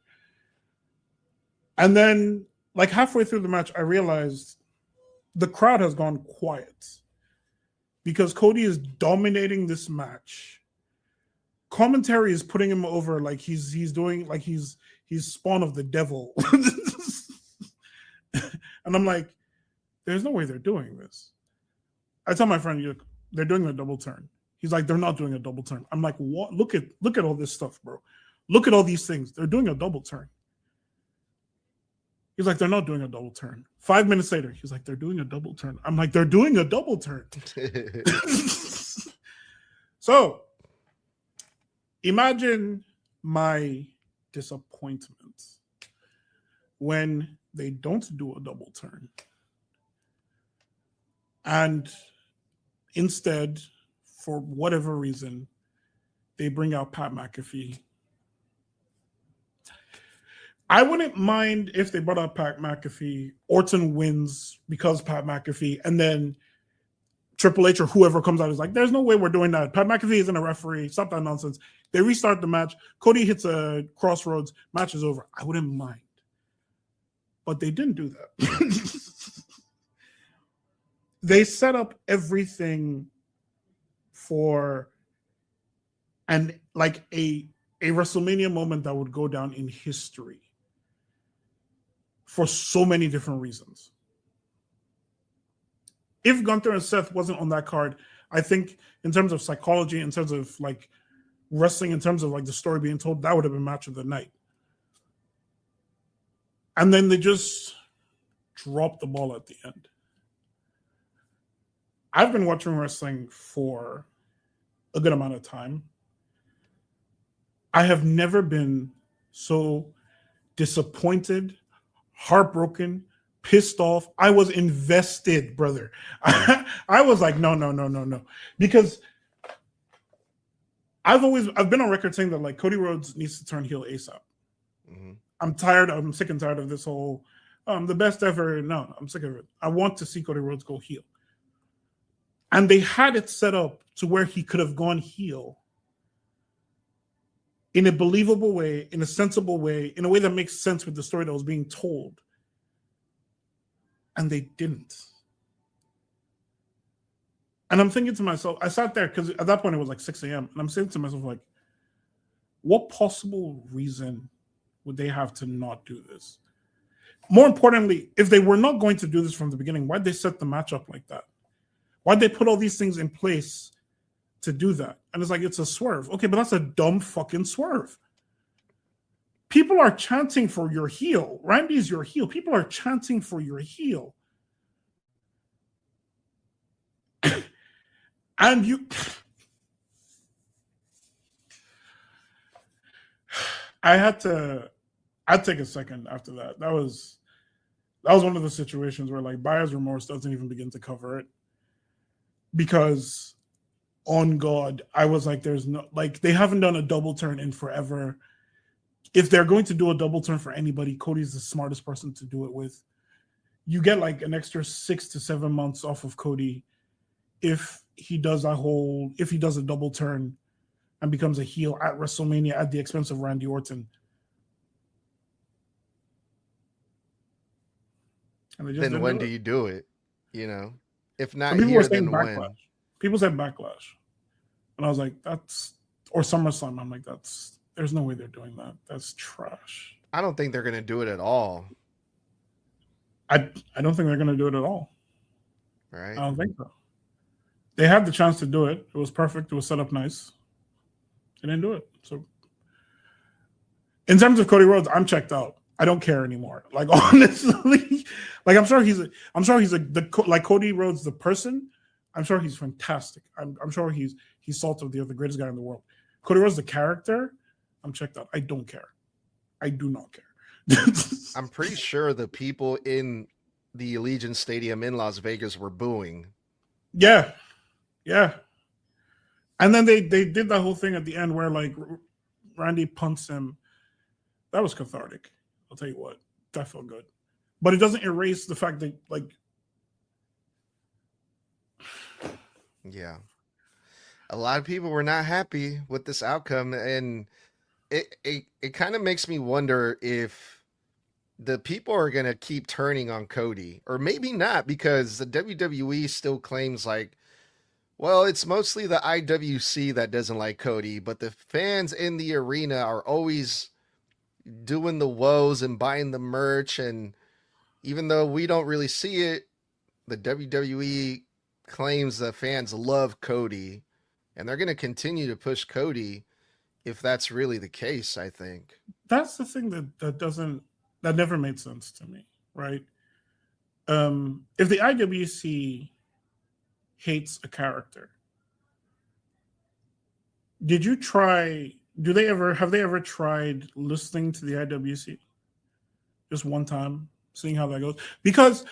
And then, like halfway through the match, I realized the crowd has gone quiet because Cody is dominating this match. Commentary is putting him over like he's doing like he's spawn of the devil. And I'm like, there's no way they're doing this. I tell my friend, they're doing a double turn. He's like, they're not doing a double turn. I'm like, what? Look at all this stuff, bro. Look at all these things. They're doing a double turn. He's like, they're not doing a double turn. 5 minutes later, he's like, they're doing a double turn. I'm like, they're doing a double turn. So, imagine my disappointment when they don't do a double turn. And instead, for whatever reason, they bring out Pat McAfee. I wouldn't mind if they brought up Pat McAfee. Orton wins because Pat McAfee, and then Triple H or whoever comes out is like, there's no way we're doing that. Pat McAfee isn't a referee. Stop that nonsense. They restart the match. Cody hits a crossroads. Match is over. I wouldn't mind. But they didn't do that. They set up everything for a WrestleMania moment that would go down in history for so many different reasons. If Gunther and Seth wasn't on that card, I think in terms of psychology, in terms of like wrestling, in terms of like the story being told, that would have been match of the night. And then they just dropped the ball at the end. I've been watching wrestling for a good amount of time. I have never been so disappointed, heartbroken, pissed off. I was invested, brother. I was like, no. Because I've been on record saying that like Cody Rhodes needs to turn heel ASAP. Mm-hmm. I'm sick and tired of this whole the best ever. No, I'm sick of it. I want to see Cody Rhodes go heel. And they had it set up to where he could have gone heel in a believable way, in a sensible way, in a way that makes sense with the story that was being told. And they didn't. And I'm thinking to myself, I sat there because at that point it was like 6 a.m. And I'm saying to myself, like, what possible reason would they have to not do this? More importantly, if they were not going to do this from the beginning, why'd they set the match up like that? Why'd they put all these things in place to do that? And it's like, it's a swerve. Okay, but that's a dumb fucking swerve. People are chanting for your heel. Randy's your heel. People are chanting for your heel. And you... I'd take a second after that. That was one of the situations where like buyer's remorse doesn't even begin to cover it. Because on God, I was like, there's no, like, they haven't done a double turn in forever. If they're going to do a double turn for anybody, Cody's the smartest person to do it with. You get like an extra 6 to 7 months off of Cody if he does a double turn and becomes a heel at WrestleMania at the expense of Randy Orton. Then when do you do it? You know? If not here, then backlash. When? People said Backlash. And I was like, or SummerSlam. I'm like, there's no way they're doing that. That's trash. I don't think they're going to do it at all. I don't think they're going to do it at all. Right. I don't think so. They had the chance to do it. It was perfect. It was set up nice. They didn't do it. So in terms of Cody Rhodes, I'm checked out. I don't care anymore. Like, honestly, like I'm sure he's like Cody Rhodes, the person. I'm sure he's fantastic. I'm sure he's salt of the earth, the greatest guy in the world. Cody Rhodes, the character, I'm checked out. I don't care. I do not care. I'm pretty sure the people in the Allegiant Stadium in Las Vegas were booing. Yeah. And then they did that whole thing at the end where like Randy punts him. That was cathartic. I'll tell you what, that felt good. But it doesn't erase the fact that, like, yeah, a lot of people were not happy with this outcome, and it kind of makes me wonder if the people are going to keep turning on Cody, or maybe not, because the WWE still claims like, well, it's mostly the IWC that doesn't like Cody, but the fans in the arena are always doing the woes and buying the merch, and even though we don't really see it, the WWE claims the fans love Cody, and they're going to continue to push Cody if that's really the case. I think that's the thing that never made sense to me, right? If the IWC hates a character, have they ever tried listening to the IWC just one time, seeing how that goes? Because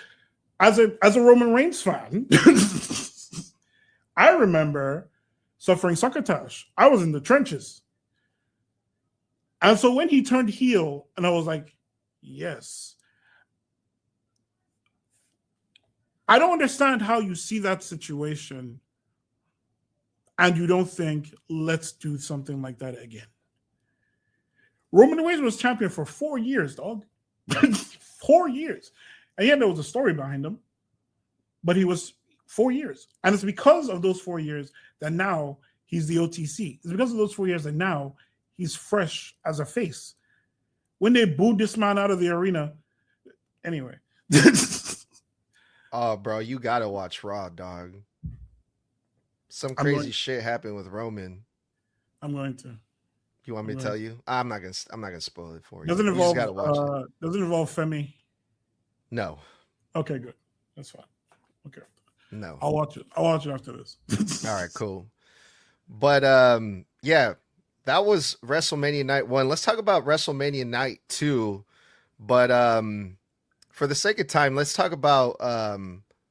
as a Roman Reigns fan, I remember suffering succotash. I was in the trenches. And so when he turned heel, and I was like, Yes. I don't understand how you see that situation and you don't think, let's do something like that again. Roman Reigns was champion for 4 years, dog. 4 years. And yeah, there was a story behind him, but he was 4 years. And it's because of those 4 years that now he's the OTC. It's because of those 4 years that now he's fresh as a face. When they booed this man out of the arena, anyway. Oh, bro, you gotta watch Raw, dog. Some crazy shit happened with Roman. I'm going to. You want me to tell you? I'm not gonna spoil it for you. Doesn't You involve just gotta watch it. Doesn't involve Femi. No. Okay, good. That's fine. Okay. No. I'll watch it. I'll watch it after this. All right, cool. But yeah, that was WrestleMania Night 1. Let's talk about WrestleMania Night 2. But for the sake of time, let's talk about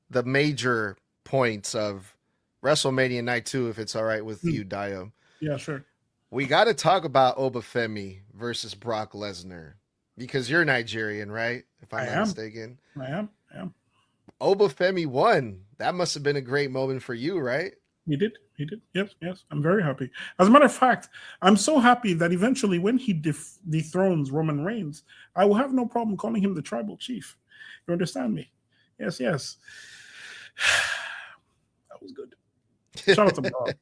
the major points of WrestleMania Night 2, if it's all right with you, Dayo. Yeah, ssure. We got to talk about Obafemi versus Brock Lesnar because you're Nigerian, right? If I'm not mistaken. I am. Obafemi won. That must have been a great moment for you, right? He did. Yes. I'm very happy. As a matter of fact, I'm so happy that eventually when he dethrones Roman Reigns, I will have no problem calling him the tribal chief. You understand me? Yes. That was good. Shout out to Brock.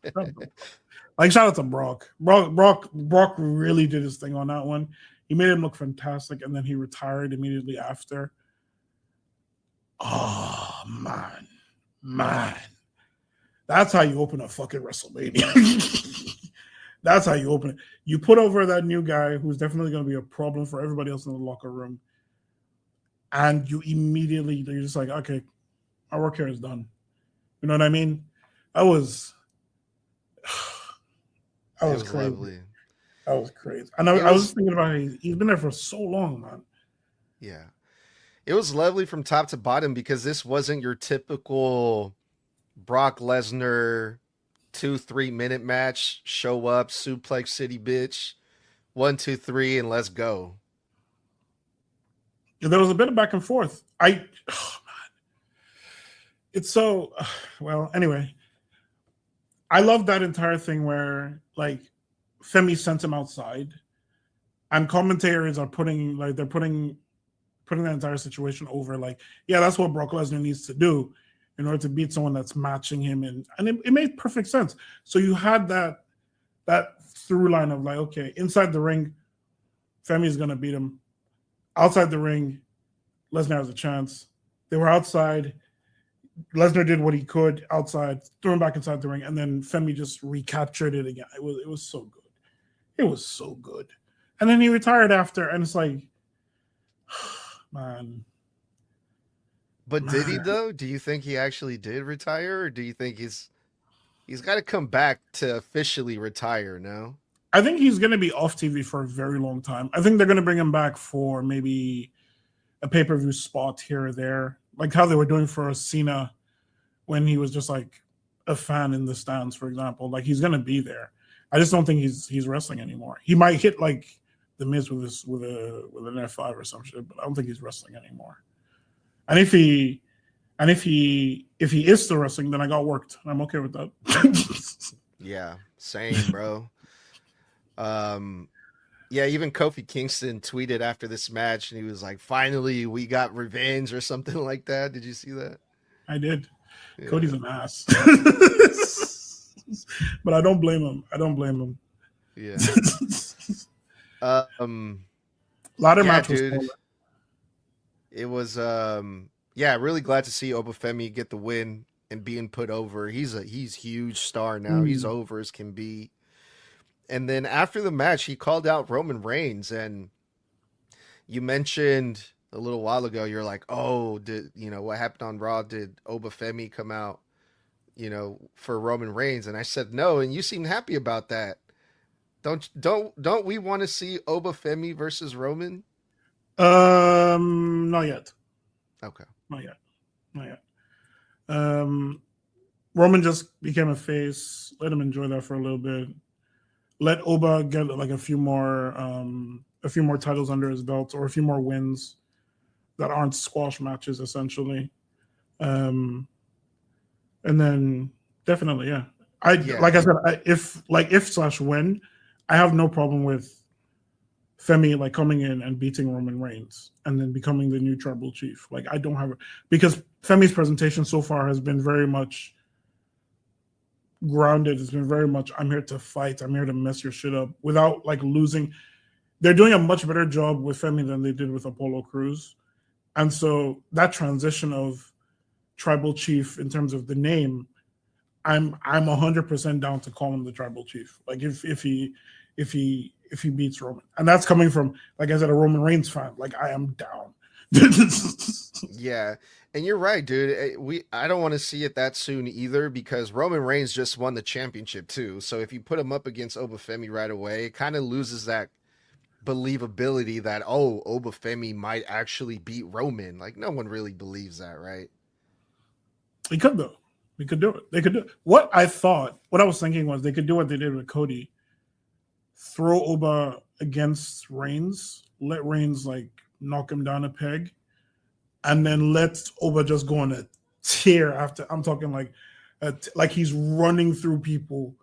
Shout out to Brock. Brock really did his thing on that one. He made him look fantastic, and then he retired immediately after. Oh, man. That's how you open a fucking WrestleMania. That's how you open it. You put over that new guy who's definitely going to be a problem for everybody else in the locker room, and you're just like, okay, our work here is done. You know what I mean? That was crazy. Lovely. That was crazy. And I was thinking about it. He's been there for so long, man. Yeah. It was lovely from top to bottom because this wasn't your typical Brock Lesnar 2-3 minute match. Show up, suplex city, bitch. 1, 2, 3, and let's go. Yeah, there was a bit of back and forth. Man. It's so well. Anyway, I love that entire thing where like Femi sent him outside, and commentators are putting that entire situation over. Like, yeah, that's what Brock Lesnar needs to do in order to beat someone that's matching him, and it made perfect sense. So you had that through line of like, okay, inside the ring, Femi's gonna beat him. Outside the ring, Lesnar has a chance. They were outside. Lesnar did what he could outside, threw him back inside the ring, and then Femi just recaptured it again. It was so good. It was so good. And then he retired after, and it's like, man. But did he though? Do you think he actually did retire, or do you think he's got to come back to officially retire now? I think he's going to be off TV for a very long time. I think they're going to bring him back for maybe a pay-per-view spot here or there, like how they were doing for Cena when he was just like a fan in the stands, for example. Like, he's going to be there. I just don't think he's wrestling anymore. He might hit like the Miz with an F5 or some shit, but I don't think he's wrestling anymore. And if he is still wrestling, then I got worked. I'm okay with that. Yeah, same, bro. Yeah, even Kofi Kingston tweeted after this match, and he was like, "Finally, we got revenge," or something like that. Did you see that? I did. Yeah. Cody's an ass, but I don't blame him. Yeah. Ladder match was dude. cool. It was really glad to see Obafemi get the win and being put over. He's huge star now. He's over as can be. And then after the match, he called out Roman Reigns, and you mentioned a little while ago, you're like, oh, what happened on Raw? Did Obafemi come out, for Roman Reigns? And I said no, and you seem happy about that. Don't we want to see Obafemi versus Roman? Not yet. Okay. Not yet. Roman just became a face. Let him enjoy that for a little bit. let Oba get like a few more titles under his belt, or a few more wins that aren't squash matches, essentially. And then definitely, yeah. Like I said, if/when, I have no problem with Femi like coming in and beating Roman Reigns and then becoming the new tribal chief. Like, I don't have it, because Femi's presentation so far has been very much grounded. It's been very much, I'm here to fight, I'm here to mess your shit up without like losing. They're doing a much better job with Femi than they did with Apollo Crews. And so that transition of tribal chief in terms of the name, I'm 100% down to call him the tribal chief. Like if he beats Roman, and that's coming from, like I said, a Roman Reigns fan. Like, I am down. Yeah, and you're right, dude. I don't want to see it that soon either, because Roman Reigns just won the championship too. So if you put him up against Obafemi right away, it kind of loses that believability that, oh, Obafemi might actually beat Roman. Like, no one really believes that, right? He could, though. He could do it. They could do it. What I was thinking was they could do what they did with Cody. Throw Oba against Reigns, let Reigns like knock him down a peg, and then let Oba just go on a tear after. I'm talking like he's running through people,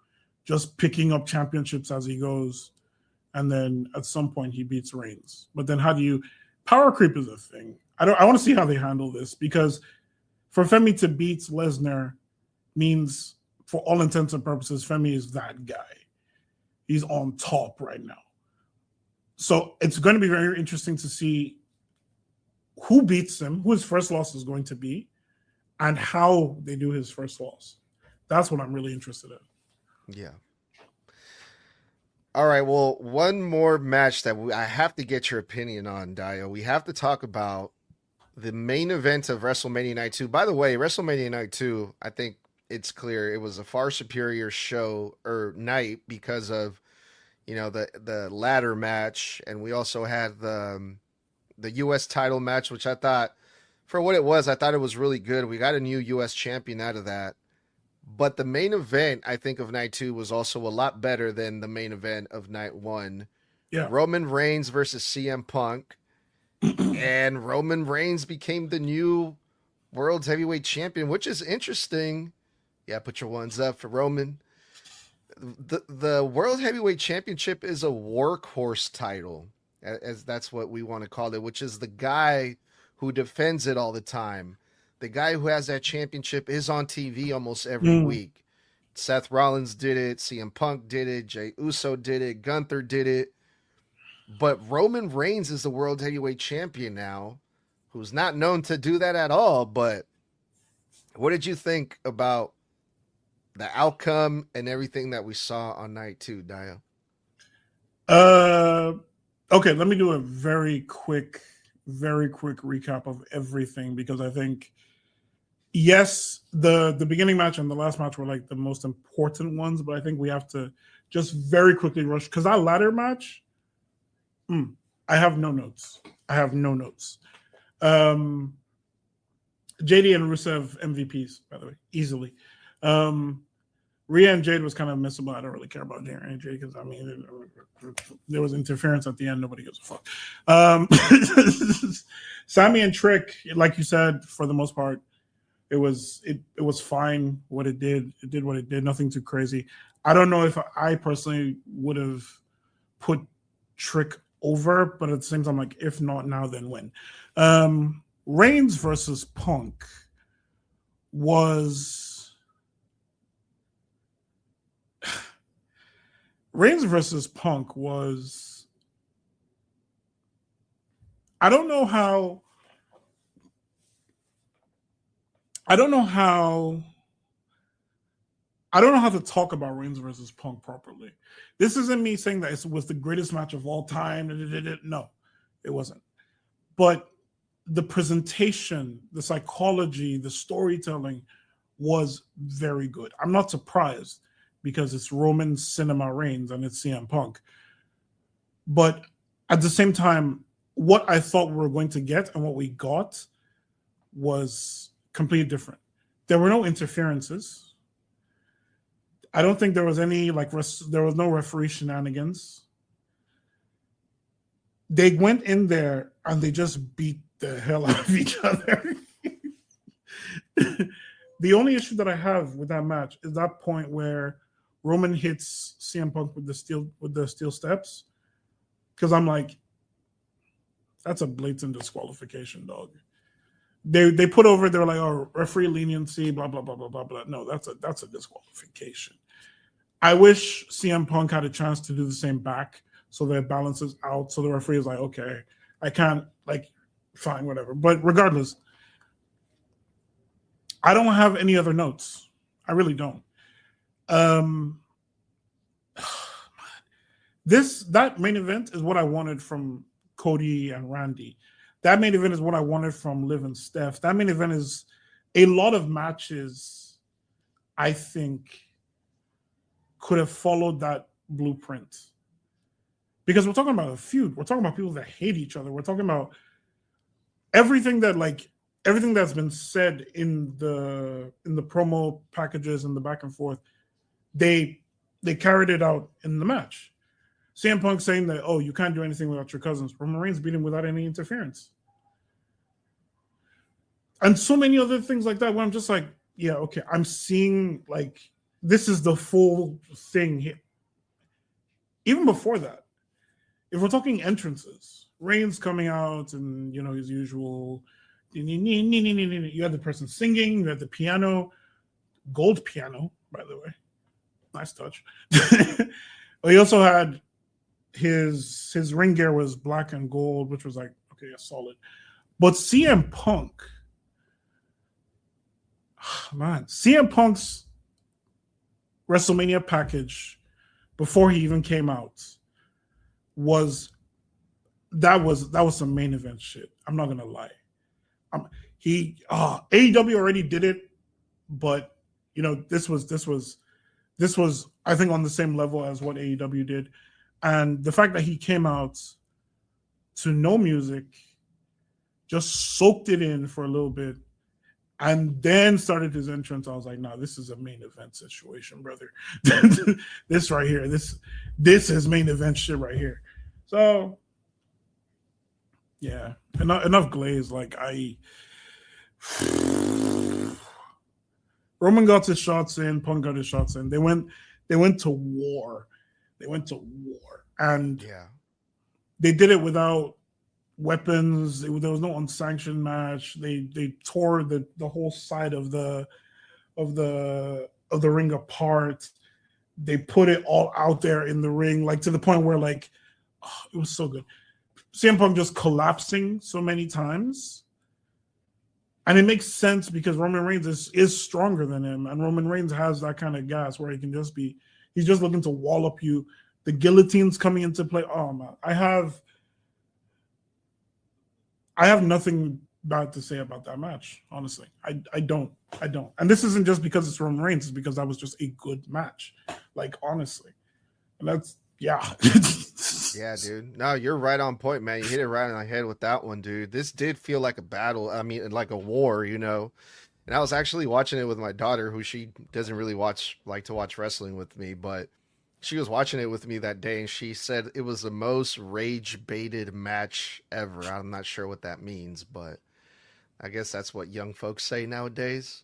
just picking up championships as he goes, and then at some point he beats Reigns. But then power creep is a thing. I want to see how they handle this, because for Femi to beat Lesnar means, for all intents and purposes, Femi is that guy. He's on top right now. So it's going to be very interesting to see who beats him, who his first loss is going to be, and how they do his first loss. That's what I'm really interested in. Yeah. All right. Well, one more match that I have to get your opinion on, Dayo. We have to talk about the main event of WrestleMania Night 2. By the way, WrestleMania Night 2, I think it's clear it was a far superior show or night because of, the ladder match, and we also had the U.S. title match, which I thought, for what it was, I thought it was really good. We got a new U.S. champion out of that. But the main event, I think, of Night 2 was also a lot better than the main event of Night 1. Yeah. Roman Reigns versus CM Punk. And Roman Reigns became the new World Heavyweight Champion, which is interesting. Yeah, put your ones up for Roman. The World Heavyweight Championship is a workhorse title, as that's what we want to call it, which is the guy who defends it all the time. The guy who has that championship is on TV almost every week. Seth Rollins did it. CM Punk did it. Jey Uso did it. Gunther did it. But Roman Reigns is the World Heavyweight Champion now, who's not known to do that at all. But what did you think about the outcome and everything that we saw on Night 2, Dayo? Okay, let me do a very quick recap of everything, because I think, yes, the beginning match and the last match were like the most important ones, but I think we have to just very quickly rush, because that ladder match, I have no notes. JD and Rusev MVPs, by the way, easily. Rhea and Jade was kind of missable. I don't really care about Rhea and Jade, because, I mean, there was interference at the end. Nobody gives a fuck. Sammy and Trick, like you said, for the most part, it was fine what it did. It did what it did. Nothing too crazy. I don't know if I personally would have put Trick over, but at the same time, like, if not now, then when? Reigns versus Punk was... Reigns versus Punk was... I don't know how to talk about Reigns versus Punk properly. This isn't me saying that it was the greatest match of all time. No, it wasn't. But the presentation, the psychology, the storytelling was very good. I'm not surprised, because it's Roman Cinema Reigns and it's CM Punk. But at the same time, what I thought we were going to get and what we got was completely different. There were no interferences. I don't think there was any there was no referee shenanigans. They went in there and they just beat the hell out of each other. The only issue that I have with that match is that point where Roman hits CM Punk with the steel steps, because I'm like, that's a blatant disqualification, dog. They put over, they're like, oh, referee leniency, blah blah blah blah blah blah. No, that's a disqualification. I wish CM Punk had a chance to do the same back so that it balances out. So the referee is like, okay, I can't, like, fine, whatever. But regardless, I don't have any other notes. I really don't. That main event is what I wanted from Cody and Randy. That main event is what I wanted from Liv and Steph. That main event is a lot of matches, I think, could have followed that blueprint. Because we're talking about a feud. We're talking about people that hate each other. We're talking about everything that's been said in the promo packages and the back and forth. They carried it out in the match. CM Punk saying that, oh, you can't do anything without your cousins. Roman Reigns beat him without any interference. And so many other things like that where I'm just like, yeah, okay, I'm seeing, like, this is the full thing here. Even before that, if we're talking entrances, Reigns coming out and, you know, his usual, you had the person singing, you had the piano, gold piano, by the way. Nice touch. But he also had his ring gear was black and gold, which was like, okay, yeah, solid. But CM Punk, man, CM Punk's WrestleMania package before he even came out was some main event shit. I'm not gonna lie. AEW already did it, but you know, this was I think on the same level as what AEW did. And the fact that he came out to no music, just soaked it in for a little bit, and then started his entrance, I was like, nah, this is a main event situation, brother. This right here, this is main event shit right here. So, yeah, enough glaze. Like, Roman got his shots in, Punk got his shots in. They went to war. And they did it without weapons. There was no unsanctioned match. They tore the whole side of the ring apart. They put it all out there in the ring, like to the point where, like, oh, it was so good. CM Punk just collapsing so many times. And it makes sense because Roman Reigns is stronger than him. And Roman Reigns has that kind of gas where he's just looking to wall up you. The guillotine's coming into play. Oh, man. I have nothing bad to say about that match, honestly. I don't. And this isn't just because it's Roman Reigns. It's because that was just a good match. Like, honestly. And that's, yeah. Yeah, dude. No, you're right on point, man. You hit it right on the head with that one, dude. This did feel like a battle. I mean, like a war, you know. And I was actually watching it with my daughter, who she doesn't really like to watch wrestling with me, but she was watching it with me that day, and she said it was the most rage-baited match ever. I'm not sure what that means, but I guess that's what young folks say nowadays.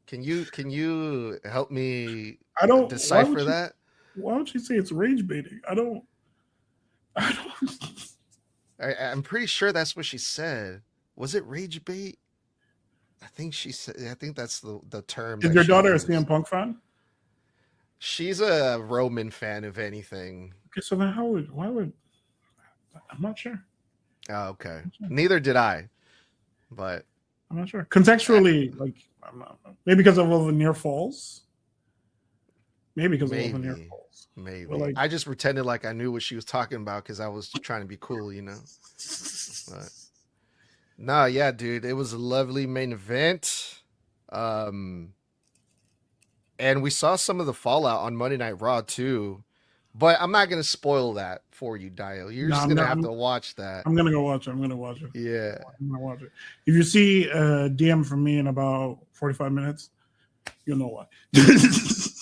Can you help me decipher that? Why would you say it's rage-baiting? I'm pretty sure that's what she said. Was it rage bait? I think that's the term. Is your daughter a CM Punk fan? She's a Roman fan, if anything. Okay, so then why would I'm not sure. Oh, okay. Sure. Neither did I. But I'm not sure. Contextually, like, maybe because of all the near falls. Maybe because of all the near falls. Maybe. Like, I just pretended like I knew what she was talking about because I was trying to be cool, you know. But nah, yeah, dude. It was a lovely main event. And we saw some of the fallout on Monday Night Raw too. But I'm not gonna spoil that for you, Dayo. You're just gonna have to watch that. I'm gonna go watch it. Yeah. I'm gonna watch it. If you see a DM from me in about 45 minutes, you'll know why.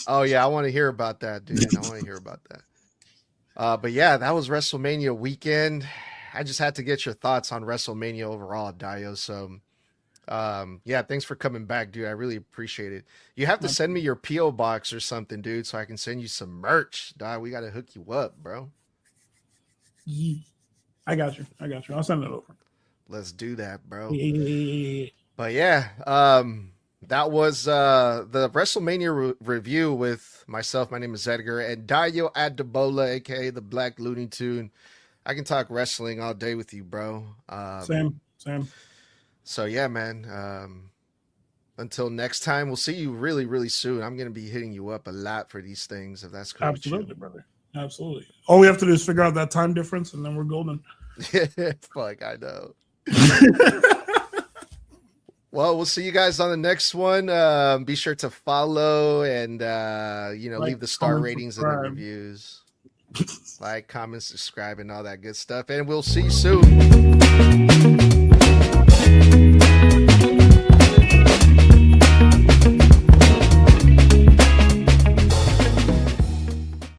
Oh yeah, I want to hear about that, dude. I want to hear about that. But yeah, that was WrestleMania weekend. I just had to get your thoughts on WrestleMania overall, Dayo. So, yeah, thanks for coming back, dude. I really appreciate it. You have to send me your PO box or something, dude, so I can send you some merch. Dog, we gotta hook you up, bro. I got you. I'll send it over. Let's do that, bro. Yeah. But yeah, that was the WrestleMania review with myself. My name is Edgar and Dayo Adebola, aka the BlackLooneyToon. I can talk wrestling all day with you, bro. Same. So yeah, man. Until next time, we'll see you really, really soon. I'm gonna be hitting you up a lot for these things, if that's cool. Absolutely, brother. Absolutely. All we have to do is figure out that time difference, and then we're golden. Fuck, I know. Well, we'll see you guys on the next one. Be sure to follow and leave the star ratings and the reviews. Like, comment, subscribe, and all that good stuff. And we'll see you soon.